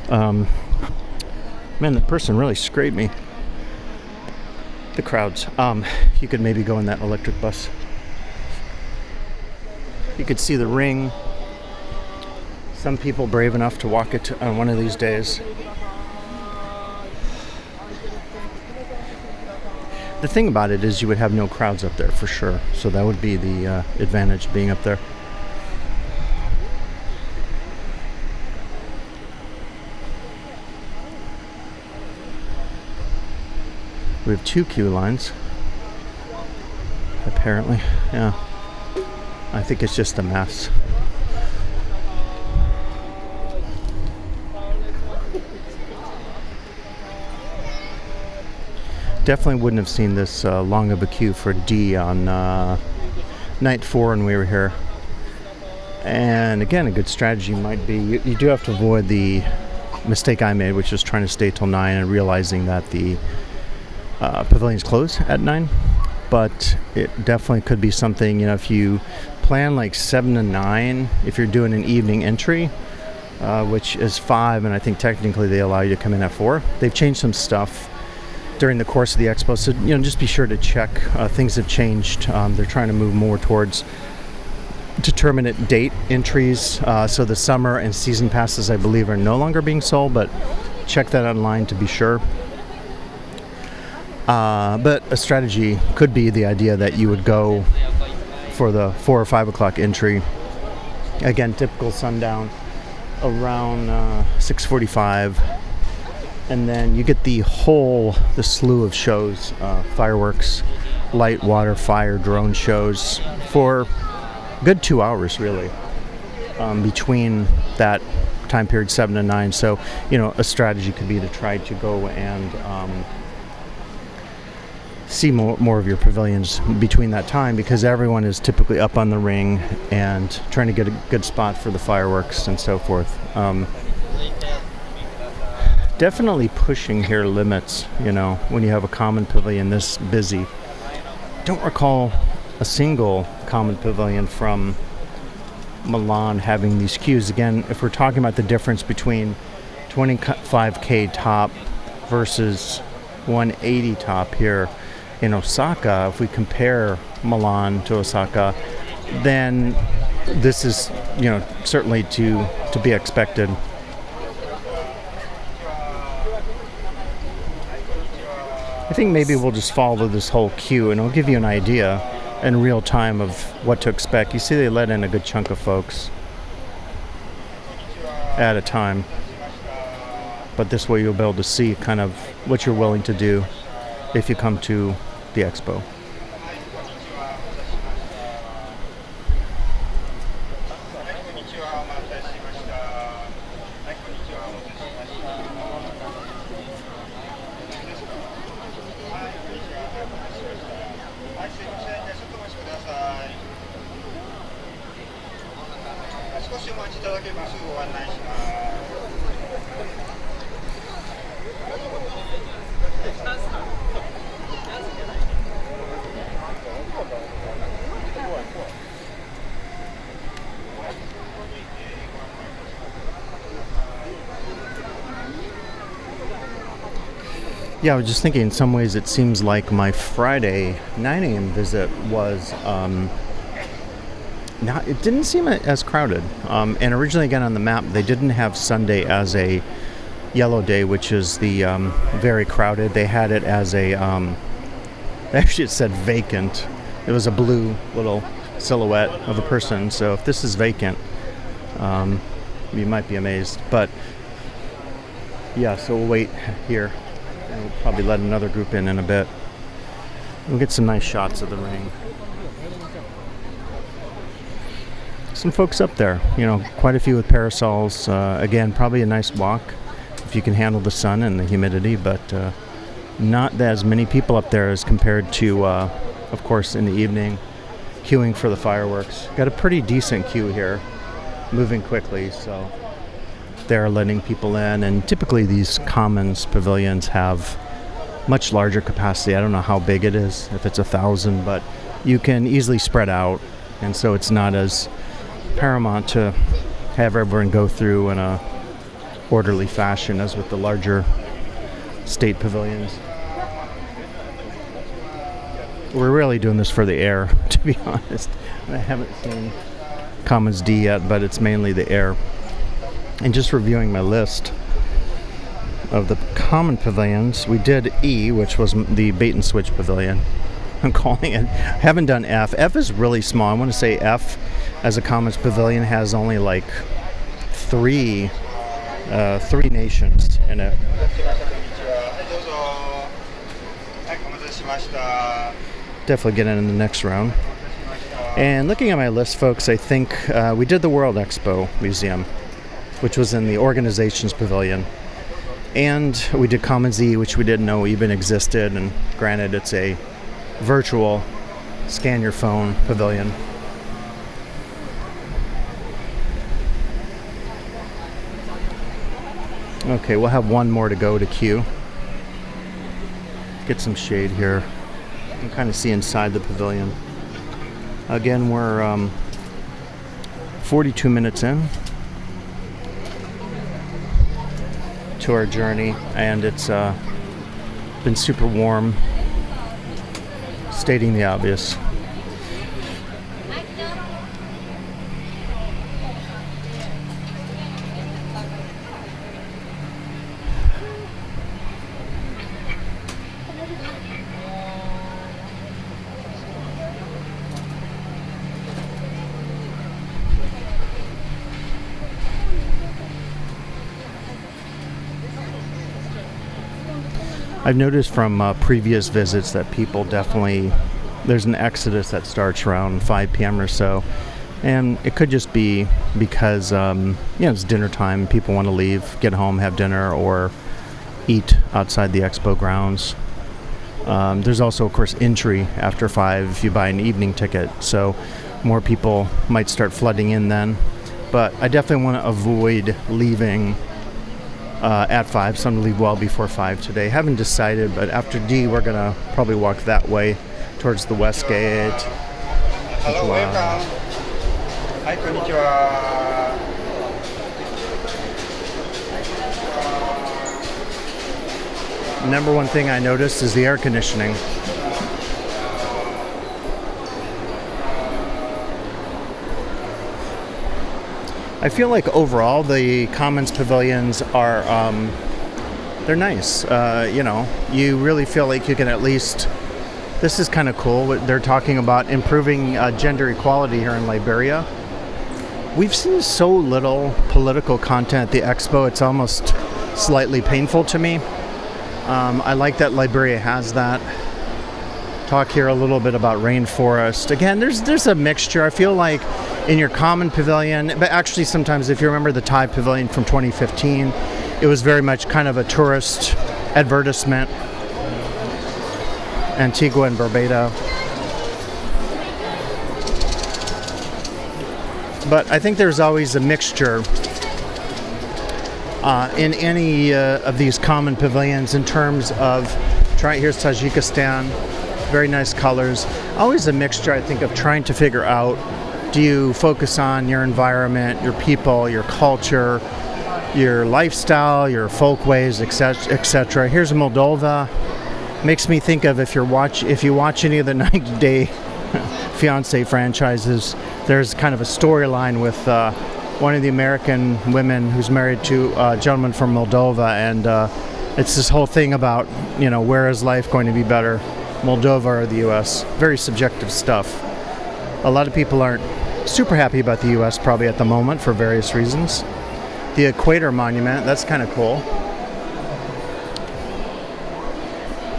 [SPEAKER 1] and man, the person really scraped me. The crowds. You could maybe go in that electric bus. You could see the ring. Some people brave enough to walk it on one of these days. The thing about it is you would have no crowds up there for sure. So that would be the advantage of being up there. We have 2 queue lines. Apparently, yeah. I think it's just a mess. Definitely wouldn't have seen this long of a queue for D on night 4 when we were here. And again, a good strategy might be, you do have to avoid the mistake I made, which was trying to stay till 9 and realizing that the pavilions close at 9. But it definitely could be something, you know, if you plan like 7 to 9, if you're doing an evening entry, which is 5, and I think technically they allow you to come in at 4. They've changed some stuff during the course of the expo, so you know, just be sure to check. Things have changed. They're trying to move more towards determinate date entries, so the summer and season passes, I believe, are no longer being sold, but check that online to be sure. But a strategy could be the idea that you would go for the 4 or 5 o'clock entry. Again, typical sundown around 6:45. And then you get the slew of shows, fireworks, light, water, fire, drone shows for a good 2 hours, really, between that time period, 7 to 9. So, you know, a strategy could be to try to go and see more of your pavilions between that time, because everyone is typically up on the ring and trying to get a good spot for the fireworks and so forth. Definitely pushing here limits, you know, when you have a common pavilion this busy. Don't recall a single common pavilion from Milan having these queues. Again, if we're talking about the difference between 25K top versus 180 top here in Osaka, if we compare Milan to Osaka, then this is, you know, certainly to be expected. I think maybe we'll just follow this whole queue and it'll give you an idea in real time of what to expect. You see they let in a good chunk of folks at a time. But this way you'll be able to see kind of what you're willing to do if you come to the expo. Yeah, I was just thinking, in some ways it seems like my Friday 9 a.m. visit was it didn't seem as crowded. And originally, again, on the map, they didn't have Sunday as a yellow day, which is the very crowded. They had it as a, actually it said vacant. It was a blue little silhouette of a person. So if this is vacant, you might be amazed. But yeah, so we'll wait here. And we'll probably let another group in a bit. We'll get some nice shots of the ring. some folks up there. You know, quite a few with parasols. Again, probably a nice walk if you can handle the sun and the humidity, but not as many people up there as compared to, of course, in the evening, queuing for the fireworks. Got a pretty decent queue here, moving quickly, so they're letting people in. And typically these commons pavilions have much larger capacity. I don't know how big it is, if it's 1,000, but you can easily spread out, and so it's not as paramount to have everyone go through in a orderly fashion as with the larger state pavilions. We're really doing this for the air, to be honest. I haven't seen Commons D yet, but it's mainly the air. And just reviewing my list of the common pavilions, we did E, which was the bait and switch pavilion. I'm calling it. I haven't done F. F is really small. I want to say F as a commons pavilion has only like three nations in it. Definitely get in the next round. And looking at my list, folks, I think we did the World Expo Museum, which was in the Organizations Pavilion. And we did Commons E, which we didn't know even existed. And granted, it's a virtual scan your phone pavilion. Okay, we'll have one more to go to queue. Get some shade here. You can kind of see inside the pavilion. Again, we're 42 minutes in to our journey, and it's been super warm, stating the obvious. I've noticed from previous visits that people definitely, there's an exodus that starts around 5 p.m. or so, and it could just be because it's dinner time. People want to leave, get home, have dinner, or eat outside the expo grounds. There's also, of course, entry after 5 if you buy an evening ticket, so more people might start flooding in then. But I definitely want to avoid leaving at 5, so I'm going to leave well before 5 today. Haven't decided, but after D, we're going to probably walk that way towards the west gate.
[SPEAKER 2] Hello, welcome. Hi, konnichiwa.
[SPEAKER 1] Number one thing I noticed is the air conditioning. I feel like overall the Commons pavilions are, they're nice. You really feel like you can at least, this is kind of cool. They're talking about improving gender equality here in Liberia. We've seen so little political content at the Expo, it's almost slightly painful to me. I like that Liberia has that. Talk here a little bit about rainforest. Again, there's a mixture. I feel like in your common pavilion, but actually sometimes if you remember the Thai pavilion from 2015, it was very much kind of a tourist advertisement. Antigua and Barbuda. But I think there's always a mixture in any of these common pavilions in terms of, here's Tajikistan, very nice colors. Always a mixture, I think, of trying to figure out, do you focus on your environment, your people, your culture, your lifestyle, your folkways, etc. Here's Moldova. Makes me think of if you watch any of the 90 Day Fiancé franchises, there's kind of a storyline with one of the American women who's married to a gentleman from Moldova, and it's this whole thing about, where is life going to be better, Moldova or the U.S. Very subjective stuff. A lot of people aren't super happy about the U.S. probably at the moment for various reasons. The Equator Monument, that's kind of cool.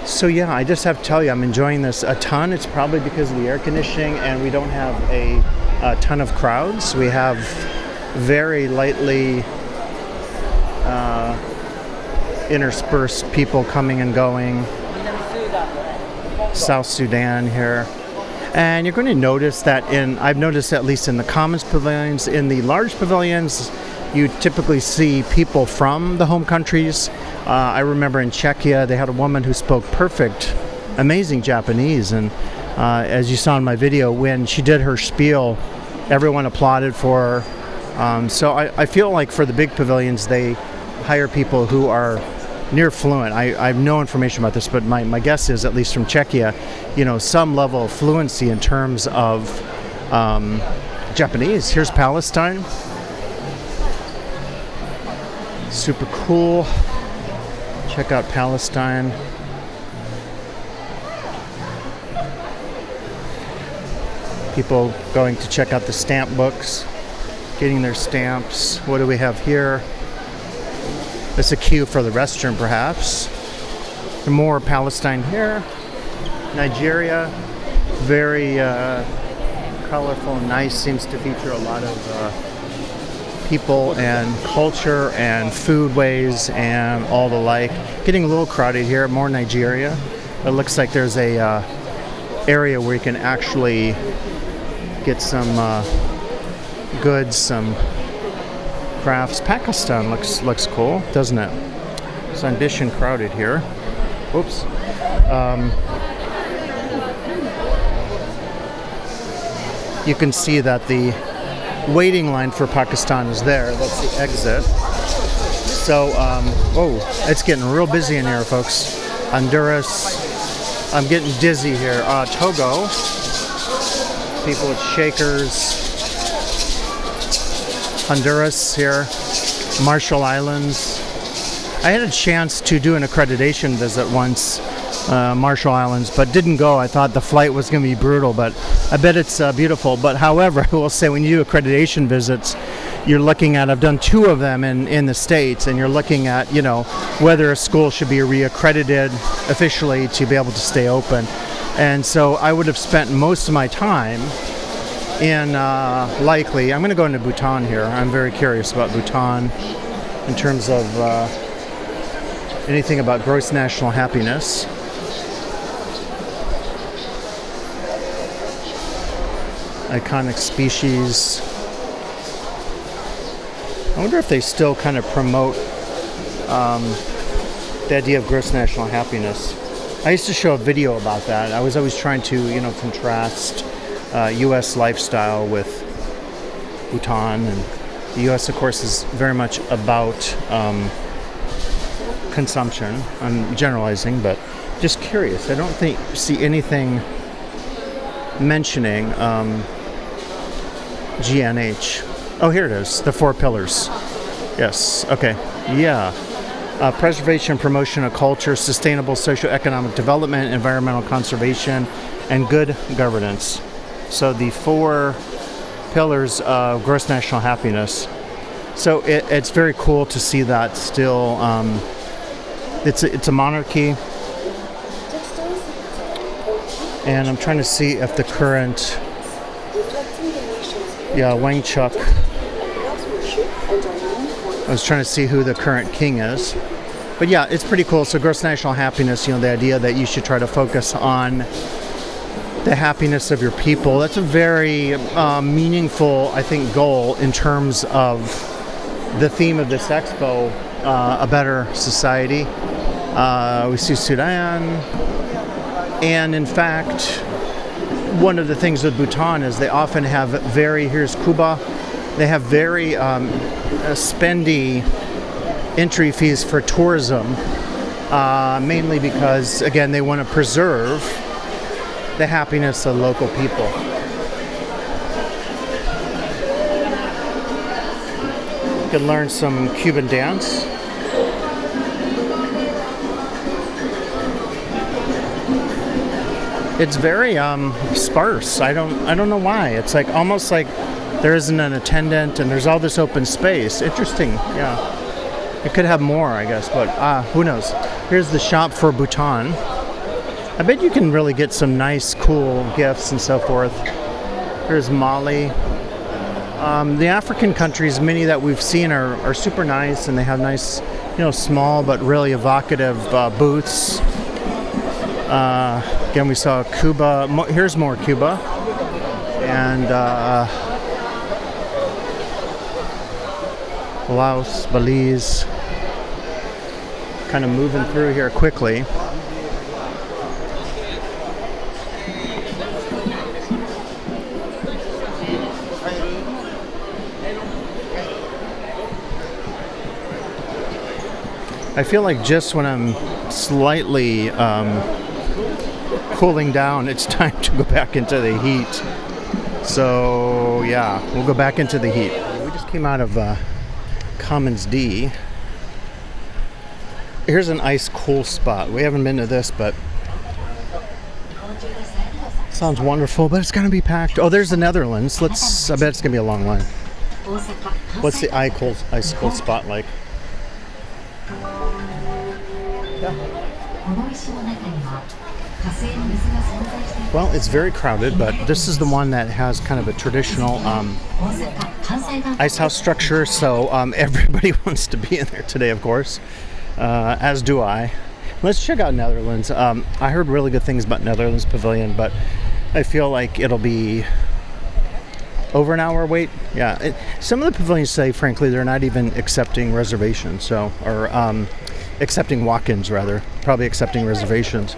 [SPEAKER 1] So yeah, I just have to tell you, I'm enjoying this a ton. It's probably because of the air conditioning, and we don't have a a ton of crowds. We have very lightly interspersed people coming and going. South Sudan here. And you're going to notice that I've noticed at least in the Commons pavilions, in the large pavilions, you typically see people from the home countries. I remember in Czechia, they had a woman who spoke perfect, amazing Japanese. And as you saw in my video, when she did her spiel, everyone applauded for her. So I feel like for the big pavilions, they hire people who are near fluent. I have no information about this, but my guess is, at least from Czechia, some level of fluency in terms of Japanese. Here's Palestine. Super cool. Check out Palestine. People going to check out the stamp books, getting their stamps. What do we have here? It's a queue for the restroom, perhaps. More Palestine here. Nigeria, very colorful and nice. Seems to feature a lot of people and culture and foodways and all the like. Getting a little crowded here. More Nigeria. It looks like there's a area where you can actually get some goods, some crafts. Pakistan looks cool, doesn't it? It's ambition crowded here. Oops. You can see that the waiting line for Pakistan is there. That's the exit. So, it's getting real busy in here, folks. Honduras. I'm getting dizzy here. Togo. People with shakers. Honduras here, Marshall Islands. I had a chance to do an accreditation visit once, Marshall Islands, but didn't go. I thought the flight was going to be brutal, but I bet it's beautiful. But however, I will say, when you do accreditation visits, you're looking at, I've done 2 of them in the States, and you're looking at, whether a school should be reaccredited officially to be able to stay open. And so I would have spent most of my time in likely, I'm going to go into Bhutan here. I'm very curious about Bhutan in terms of anything about gross national happiness. Iconic species. I wonder if they still kind of promote the idea of gross national happiness. I used to show a video about that. I was always trying to, contrast U.S. lifestyle with Bhutan, and the U.S. of course is very much about consumption. I'm generalizing, but just curious. I don't see anything mentioning GNH. Oh, here it is, the 4 pillars. Yes, okay, yeah. Preservation and promotion of culture, sustainable socioeconomic development, environmental conservation, and good governance. So the 4 pillars of gross national happiness. So it's very cool to see that still. It's a monarchy, and I'm trying to see if the current, Wang Chuk. I was trying to see who the current king is. But yeah, it's pretty cool. So gross national happiness, the idea that you should try to focus on the happiness of your people. That's a very meaningful, I think, goal in terms of the theme of this expo, a better society. We see Sudan. And in fact, one of the things with Bhutan is they often have here's Cuba, they have very spendy entry fees for tourism, mainly because, again, they want to preserve the happiness of local people. You can learn some Cuban dance. It's very sparse. I don't know why. It's like almost like there isn't an attendant and there's all this open space. Interesting. Yeah. It could have more, I guess, but who knows. Here's the shop for Bhutan. I bet you can really get some nice, cool gifts and so forth. Here's Mali. The African countries, many that we've seen are super nice, and they have nice, small but really evocative booths. Again, we saw Cuba. Here's more Cuba. And Laos, Belize. Kind of moving through here quickly. I feel like just when I'm slightly cooling down, it's time to go back into the heat. So yeah, we'll go back into the heat. We just came out of Commons D. Here's an ice cool spot. We haven't been to this, but sounds wonderful, but it's gonna be packed. Oh, there's the Netherlands. I bet it's gonna be a long line. What's the ice cold spot like? Well, it's very crowded, but this is the one that has kind of a traditional ice house structure, so everybody wants to be in there today, of course, as do I. Let's check out Netherlands. I heard really good things about Netherlands Pavilion, but I feel like it'll be over an hour wait. Yeah, some of the pavilions say, frankly, they're not even accepting reservations, or accepting walk-ins rather, probably accepting reservations.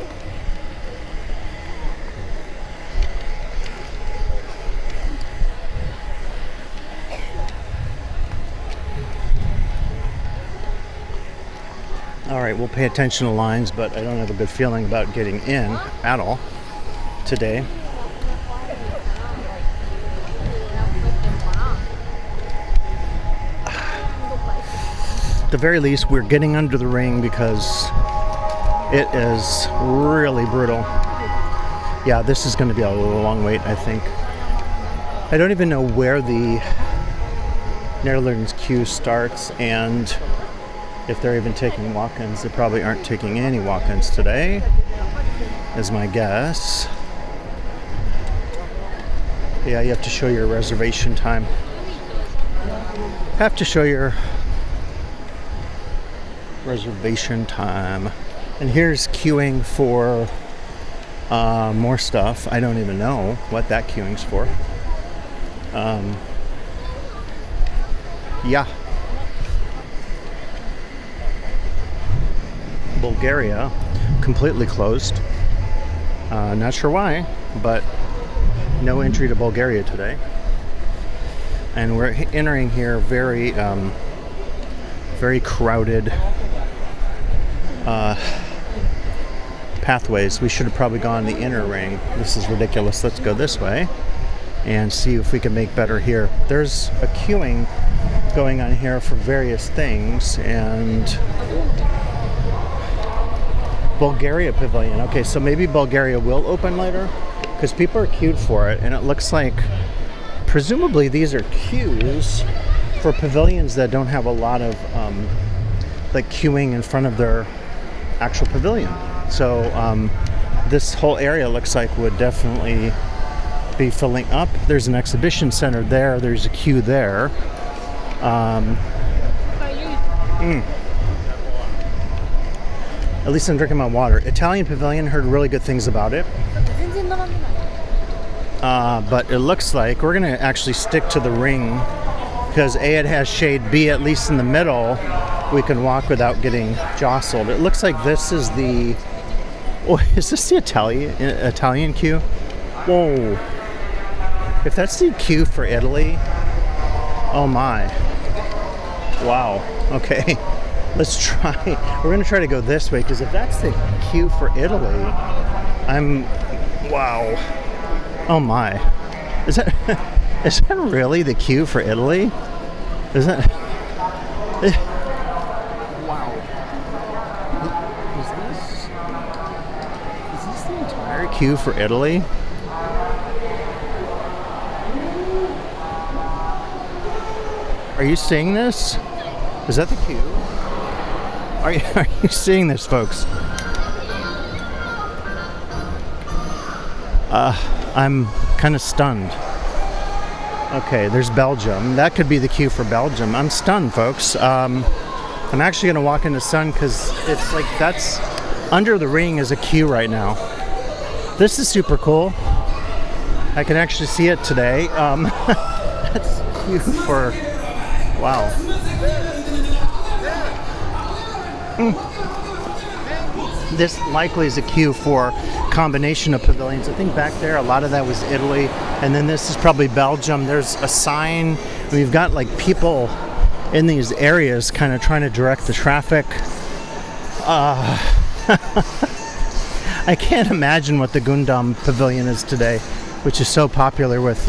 [SPEAKER 1] All right, we'll pay attention to lines, but I don't have a good feeling about getting in at all today. At the very least, we're getting under the ring because it is really brutal. Yeah, this is going to be a long wait, I think. I don't even know where the Netherlands queue starts, and if they're even taking walk-ins. They probably aren't taking any walk-ins today, is my guess. Yeah, you have to show your reservation time. Have to show your reservation time. And here's queuing for more stuff. I don't even know what that queuing's for. Yeah. Bulgaria completely closed. Not sure why, but no entry to Bulgaria today. And we're entering here very crowded pathways. We should have probably gone the inner ring. This is ridiculous. Let's go this way and see if we can make better here. There's a queuing going on here for various things, and Bulgaria Pavilion. Okay, so maybe Bulgaria will open later because people are queued for it, and it looks like presumably these are queues for pavilions that don't have a lot of like queuing in front of their actual pavilion. So this whole area looks like would definitely be filling up. There's an exhibition center there. There's a queue there. At least I'm drinking my water. Italian Pavilion, heard really good things about it. But it looks like we're going to actually stick to the ring because A, it has shade, B, at least in the middle, we can walk without getting jostled. It looks like this is the... Oh, is this the Italian queue? Whoa. If that's the queue for Italy, oh my. Wow. Okay. Let's try. We're going to try to go this way because if that's the queue for Italy, wow. Oh my. Is that really the queue for Italy? Is that? Wow. Is this the entire queue for Italy? Are you seeing this? Is that the queue? Are you seeing this, folks? I'm kind of stunned. Okay, there's Belgium. That could be the queue for Belgium. I'm stunned, folks. I'm actually going to walk in the sun because it's like that's under the ring is a queue right now. This is super cool. I can actually see it today. That's queue for, wow. This likely is a queue for combination of pavilions. I think back there a lot of that was Italy, and then this is probably Belgium. There's a sign. We've got like people in these areas kind of trying to direct the traffic. I can't imagine what the Gundam Pavilion is today, which is so popular with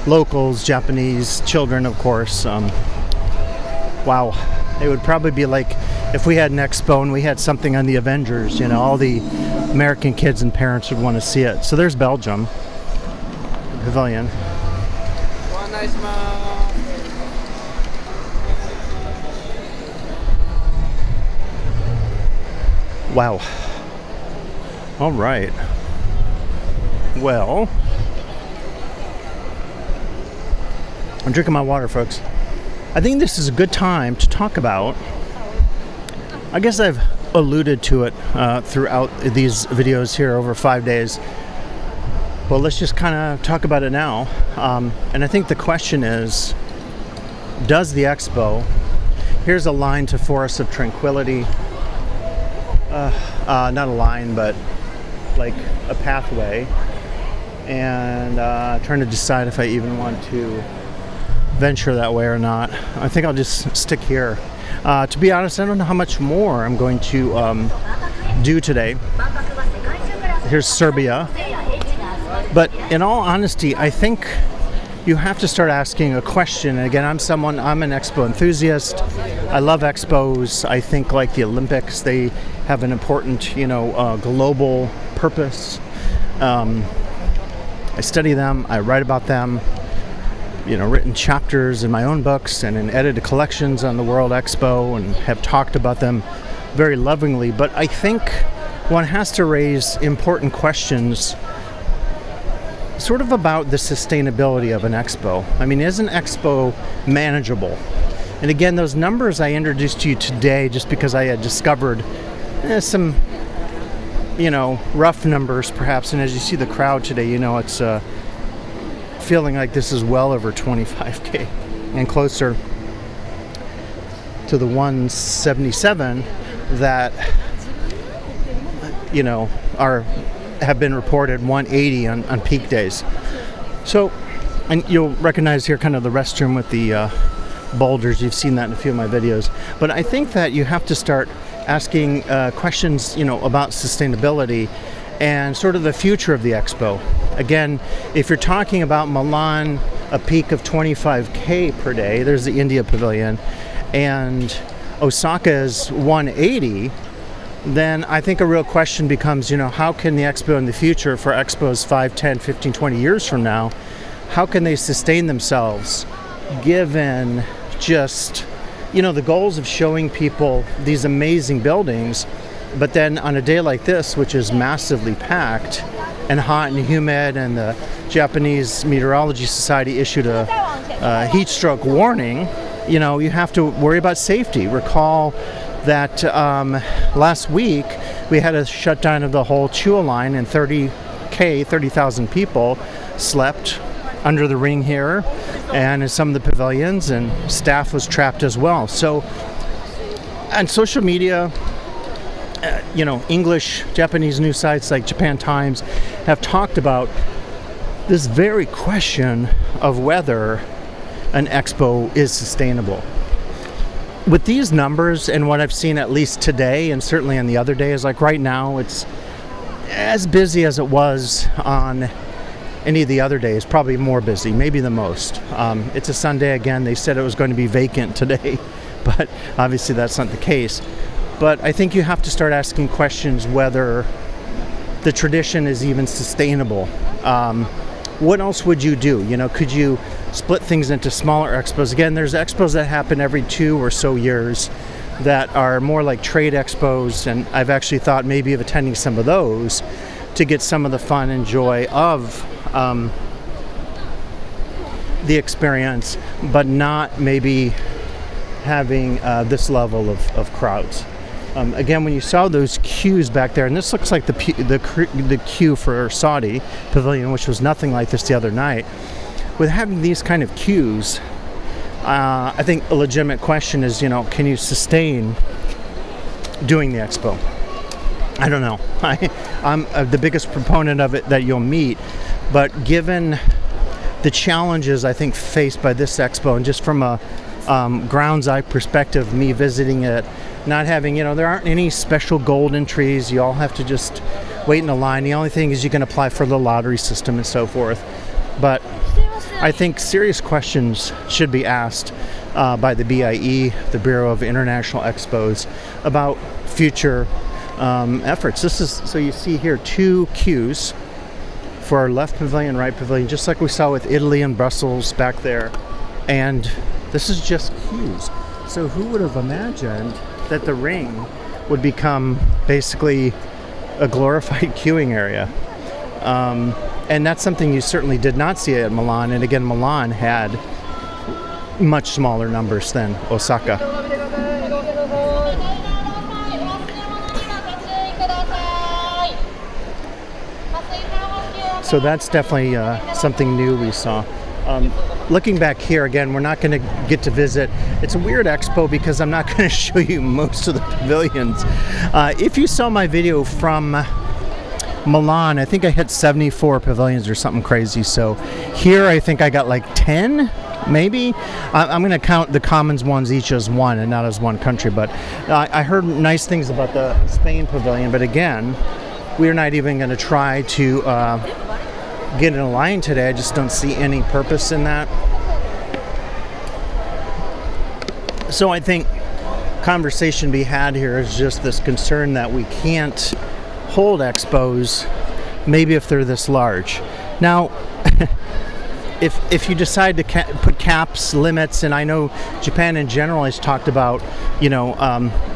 [SPEAKER 1] locals, Japanese, children, of course. Wow. It would probably be like if we had an expo and we had something on the Avengers, you know, all the American kids and parents would want to see it. So there's Belgium, the pavilion. Wow. All right. Well, I'm drinking my water, folks. I think this is a good time to talk about, I guess I've alluded to it throughout these videos here over 5 days, but let's just kind of talk about it now. And I think the question is, does the Expo, here's a line to Forest of Tranquility, not a line, but like a pathway, and trying to decide if I even want to venture that way or not. I think I'll just stick here. To be honest, I don't know how much more I'm going to do today. Here's Serbia. But in all honesty, I think you have to start asking a question. And again, I'm an Expo enthusiast. I love Expos. I think like the Olympics, they have an important, global purpose. I study them, I write about them, written chapters in my own books and in edited collections on the World Expo, and have talked about them very lovingly. But I think one has to raise important questions sort of about the sustainability of an expo. I mean, is an expo manageable? And again, those numbers I introduced to you today, just because I had discovered some, rough numbers perhaps. And as you see the crowd today, it's feeling like this is well over 25K and closer to the 177 that, have been reported 180 on peak days. So, and you'll recognize here kind of the restroom with the boulders. You've seen that in a few of my videos. But I think that you have to start asking questions, about sustainability and sort of the future of the expo. Again, if you're talking about Milan, a peak of 25K per day, there's the India Pavilion, and Osaka is 180, then I think a real question becomes, how can the expo in the future, for expos 5, 10, 15, 20 years from now, how can they sustain themselves given just, the goals of showing people these amazing buildings, but then on a day like this, which is massively packed and hot and humid, and the Japanese Meteorology Society issued a heat stroke warning, you have to worry about safety. Recall that last week we had a shutdown of the whole Chua line, and 30,000 people slept under the ring here and in some of the pavilions, and staff was trapped as well. So on social media, English, Japanese news sites like Japan Times have talked about this very question of whether an expo is sustainable. With these numbers and what I've seen at least today, and certainly on the other days, like right now, it's as busy as it was on any of the other days, probably more busy, maybe the most. It's a Sunday again. They said it was going to be vacant today, but obviously that's not the case. But I think you have to start asking questions whether the tradition is even sustainable. What else would you do? Could you split things into smaller expos? Again, there's expos that happen every 2 or so years that are more like trade expos, and I've actually thought maybe of attending some of those to get some of the fun and joy of the experience, but not maybe having this level of crowds. Again, when you saw those queues back there, and this looks like the queue for Saudi Pavilion, which was nothing like this the other night. With having these kind of queues, I think a legitimate question is, can you sustain doing the expo? I don't know. I'm the biggest proponent of it that you'll meet, but given the challenges I think faced by this expo, and just from a ground's eye perspective, me visiting it, not having, there aren't any special gold entries. You all have to just wait in a line. The only thing is you can apply for the lottery system and so forth. But I think serious questions should be asked by the BIE, the Bureau of International Expos, about future efforts. So you see here 2 queues for our left pavilion, right pavilion, just like we saw with Italy and Brussels back there. And this is just queues. So who would have imagined that the ring would become basically a glorified queuing area? And that's something you certainly did not see at Milan. And again, Milan had much smaller numbers than Osaka. So that's definitely something new we saw. Looking back here again, we're not going to get to visit. It's a weird expo because I'm not going to show you most of the pavilions. If you saw my video from Milan, I think I hit 74 pavilions or something crazy. So here I think I got like 10, maybe. I'm going to count the commons ones each as one and not as one country. But I heard nice things about the Spain pavilion. But again, we're not even going to try to get in a line today. I just don't see any purpose in that. So I think conversation to be had here is just this concern that we can't hold expos, maybe if they're this large. Now, if you decide to put caps, limits, and I know Japan in general has talked about,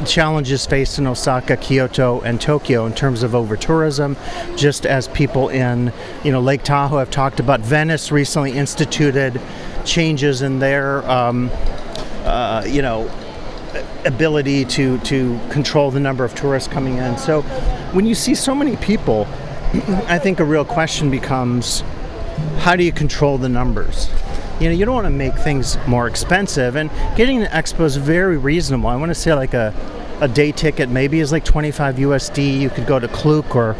[SPEAKER 1] challenges faced in Osaka, Kyoto, and Tokyo in terms of over-tourism, just as people in, Lake Tahoe have talked about. Venice recently instituted changes in their, ability to control the number of tourists coming in. So when you see so many people, I think a real question becomes, how do you control the numbers? You don't want to make things more expensive, and getting the expo is very reasonable. I want to say like a day ticket maybe is like 25 USD. You could go to Klook or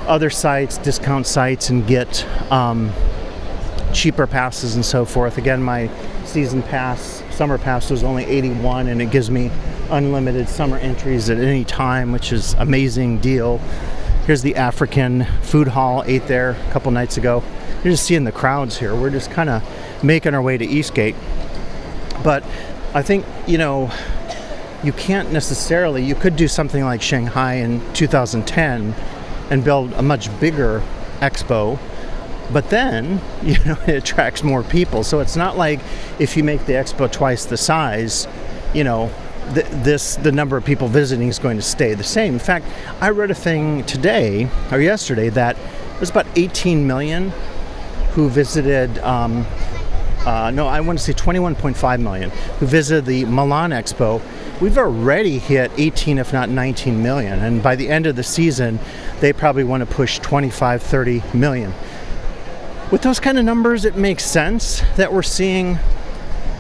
[SPEAKER 1] other sites, discount sites, and get cheaper passes and so forth. Again, my season pass, summer pass, was only 81, and it gives me unlimited summer entries at any time, which is an amazing deal. Here's the African food hall. Ate there a couple nights ago. You're just seeing the crowds here. We're just kind of making our way to Eastgate. But I think, you can't necessarily, you could do something like Shanghai in 2010 and build a much bigger expo, but then, it attracts more people. So it's not like if you make the expo twice the size, the number of people visiting is going to stay the same. In fact, I read a thing today or yesterday that there's about 18 million who visited, I want to say 21.5 million who visited the Milan Expo. We've already hit 18, if not 19 million. And by the end of the season, they probably want to push 25, 30 million. With those kind of numbers, it makes sense that we're seeing,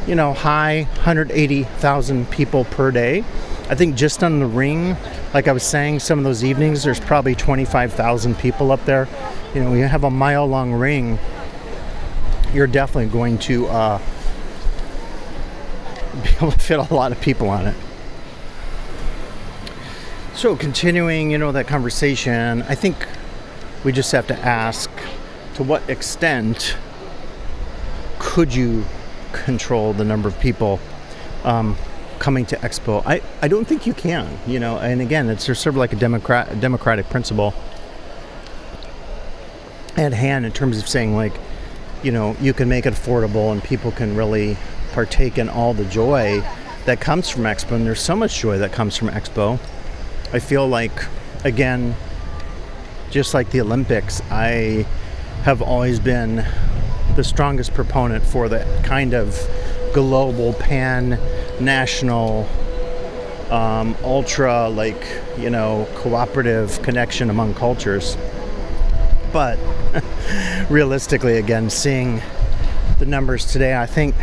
[SPEAKER 1] high 180,000 people per day. I think just on the ring, like I was saying, some of those evenings, there's probably 25,000 people up there. We have a mile-long ring. You're definitely going to be able to fit a lot of people on it. So continuing, that conversation, I think we just have to ask, to what extent could you control the number of people coming to Expo? I don't think you can, and again, it's sort of like a democratic principle at hand in terms of saying, like, you can make it affordable and people can really partake in all the joy that comes from Expo. And there's so much joy that comes from Expo. I feel like, again, just like the Olympics, I have always been the strongest proponent for the kind of global pan-national ultra, like, you know, cooperative connection among cultures. But realistically, again, seeing the numbers today, I think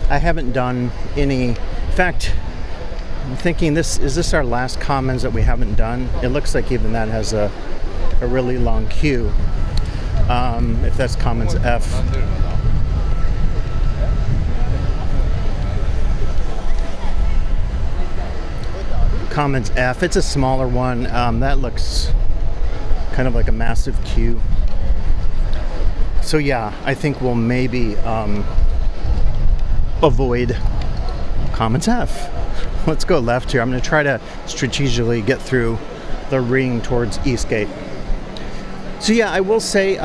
[SPEAKER 1] I haven't done any. In fact, I'm thinking, is this our last commons that we haven't done? It looks like even that has a really long queue. If that's commons F. Commons F, it's a smaller one. That looks kind of like a massive queue. So yeah, I think we'll maybe avoid commons F. Let's go left here. I'm going to try to strategically get through the ring towards Eastgate. So yeah, I will say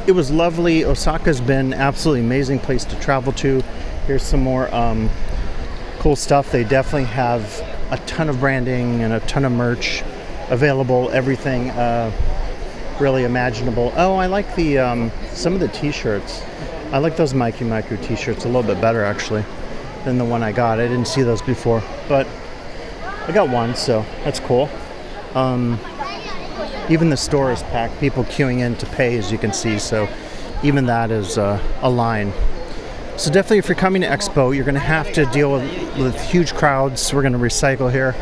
[SPEAKER 1] it was lovely. Osaka's been absolutely amazing place to travel to. Here's some more cool stuff. They definitely have a ton of branding and a ton of merch available. Everything really imaginable. Oh, I like the some of the t-shirts. I like those Mikey Miku t-shirts a little bit better actually than the one I got. I didn't see those before, but I got one, so that's cool. Even the store is packed, people queuing in to pay, as you can see, so even that is a line. So definitely, if you're coming to Expo, you're going to have to deal with huge crowds. We're going to recycle here.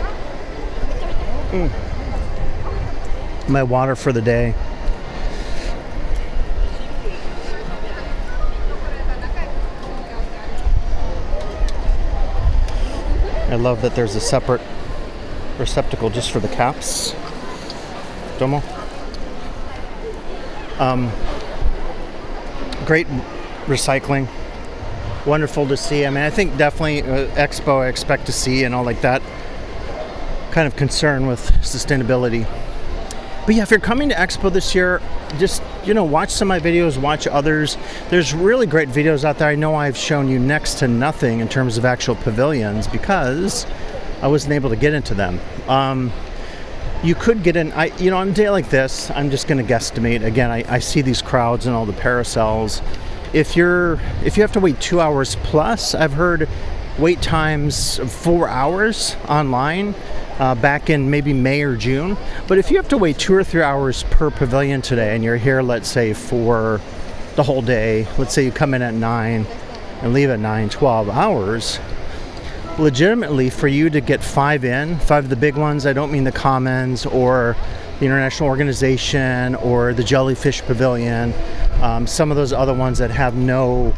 [SPEAKER 1] My water for the day. I love that there's a separate receptacle just for the caps. Domo. Great recycling. Wonderful to see. I mean, I think definitely Expo I expect to see, and all like that kind of concern with sustainability. But yeah, if you're coming to Expo this year, just, you know, watch some of my videos, watch others. There's really great videos out there. I know I've shown you next to nothing in terms of actual pavilions because I wasn't able to get into them. You could get in, on a day like this, I'm just going to guesstimate. Again, I see these crowds and all the parasols. If you have to wait 2 hours plus, I've heard wait times of 4 hours online back in maybe May or June. But if you have to wait 2 or 3 hours per pavilion today and you're here, let's say, for the whole day, let's say you come in at 9 and leave at 9, 12 hours, legitimately for you to get 5 of the big ones, I don't mean the Commons or the International Organization or the Jellyfish Pavilion, some of those other ones that have no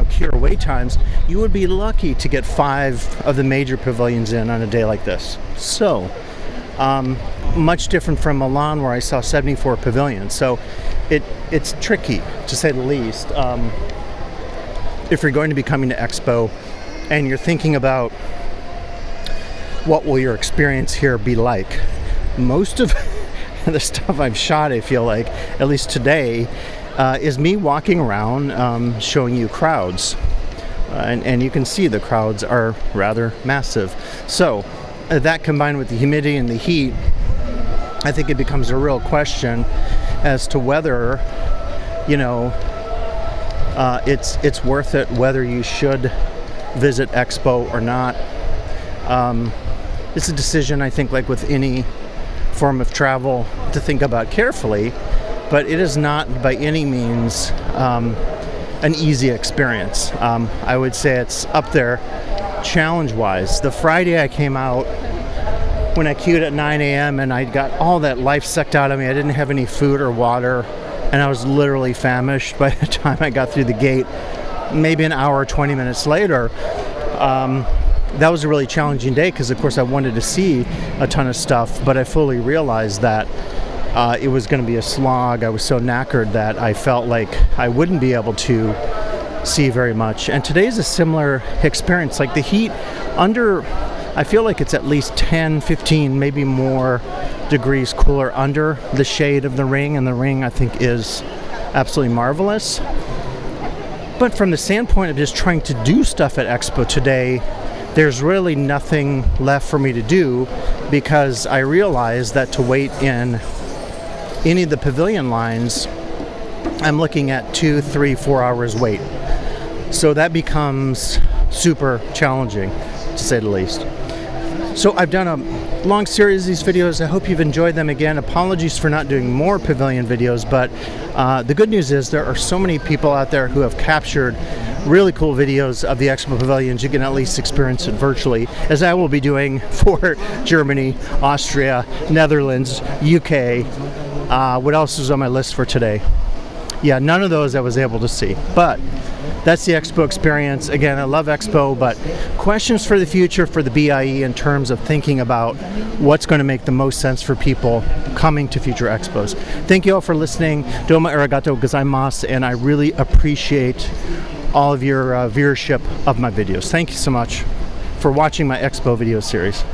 [SPEAKER 1] cure wait times, you would be lucky to get 5 of the major pavilions in on a day like this. So much different from Milan, where I saw 74 pavilions. So it's tricky, to say the least. If you're going to be coming to Expo and you're thinking about what will your experience here be like, most of the stuff I've shot, I feel like, at least today, is me walking around showing you crowds. And you can see the crowds are rather massive. So that combined with the humidity and the heat, I think it becomes a real question as to whether, it's worth it, whether you should visit Expo or not. It's a decision, I think, like with any form of travel, to think about carefully, but it is not by any means an easy experience. I would say it's up there challenge-wise. The Friday I came out, when I queued at 9 a.m. and I got all that life sucked out of me, I didn't have any food or water, and I was literally famished by the time I got through the gate. Maybe an hour or 20 minutes later, that was a really challenging day because, of course, I wanted to see a ton of stuff, but I fully realized that it was going to be a slog. I was so knackered that I felt like I wouldn't be able to see very much. And today's a similar experience. Like the heat I feel like it's at least 10, 15, maybe more degrees cooler under the shade of the ring, and the ring, I think, is absolutely marvelous. But from the standpoint of just trying to do stuff at Expo today, there's really nothing left for me to do, because I realized that to wait in any of the pavilion lines I'm looking at 2, 3, 4 hours wait. So that becomes super challenging, to say the least. So I've done a long series of these videos. I hope you've enjoyed them. Again, apologies for not doing more pavilion videos, but the good news is there are so many people out there who have captured really cool videos of the Expo pavilions. You can at least experience it virtually, as I will be doing for Germany, Austria, Netherlands, UK. What else is on my list for today? Yeah, none of those I was able to see, but that's the Expo experience. Again, I love Expo, but questions for the future for the BIE in terms of thinking about what's going to make the most sense for people coming to future Expos. Thank you all for listening. Domo arigato gozaimasu, and I really appreciate all of your viewership of my videos. Thank you so much for watching my Expo video series.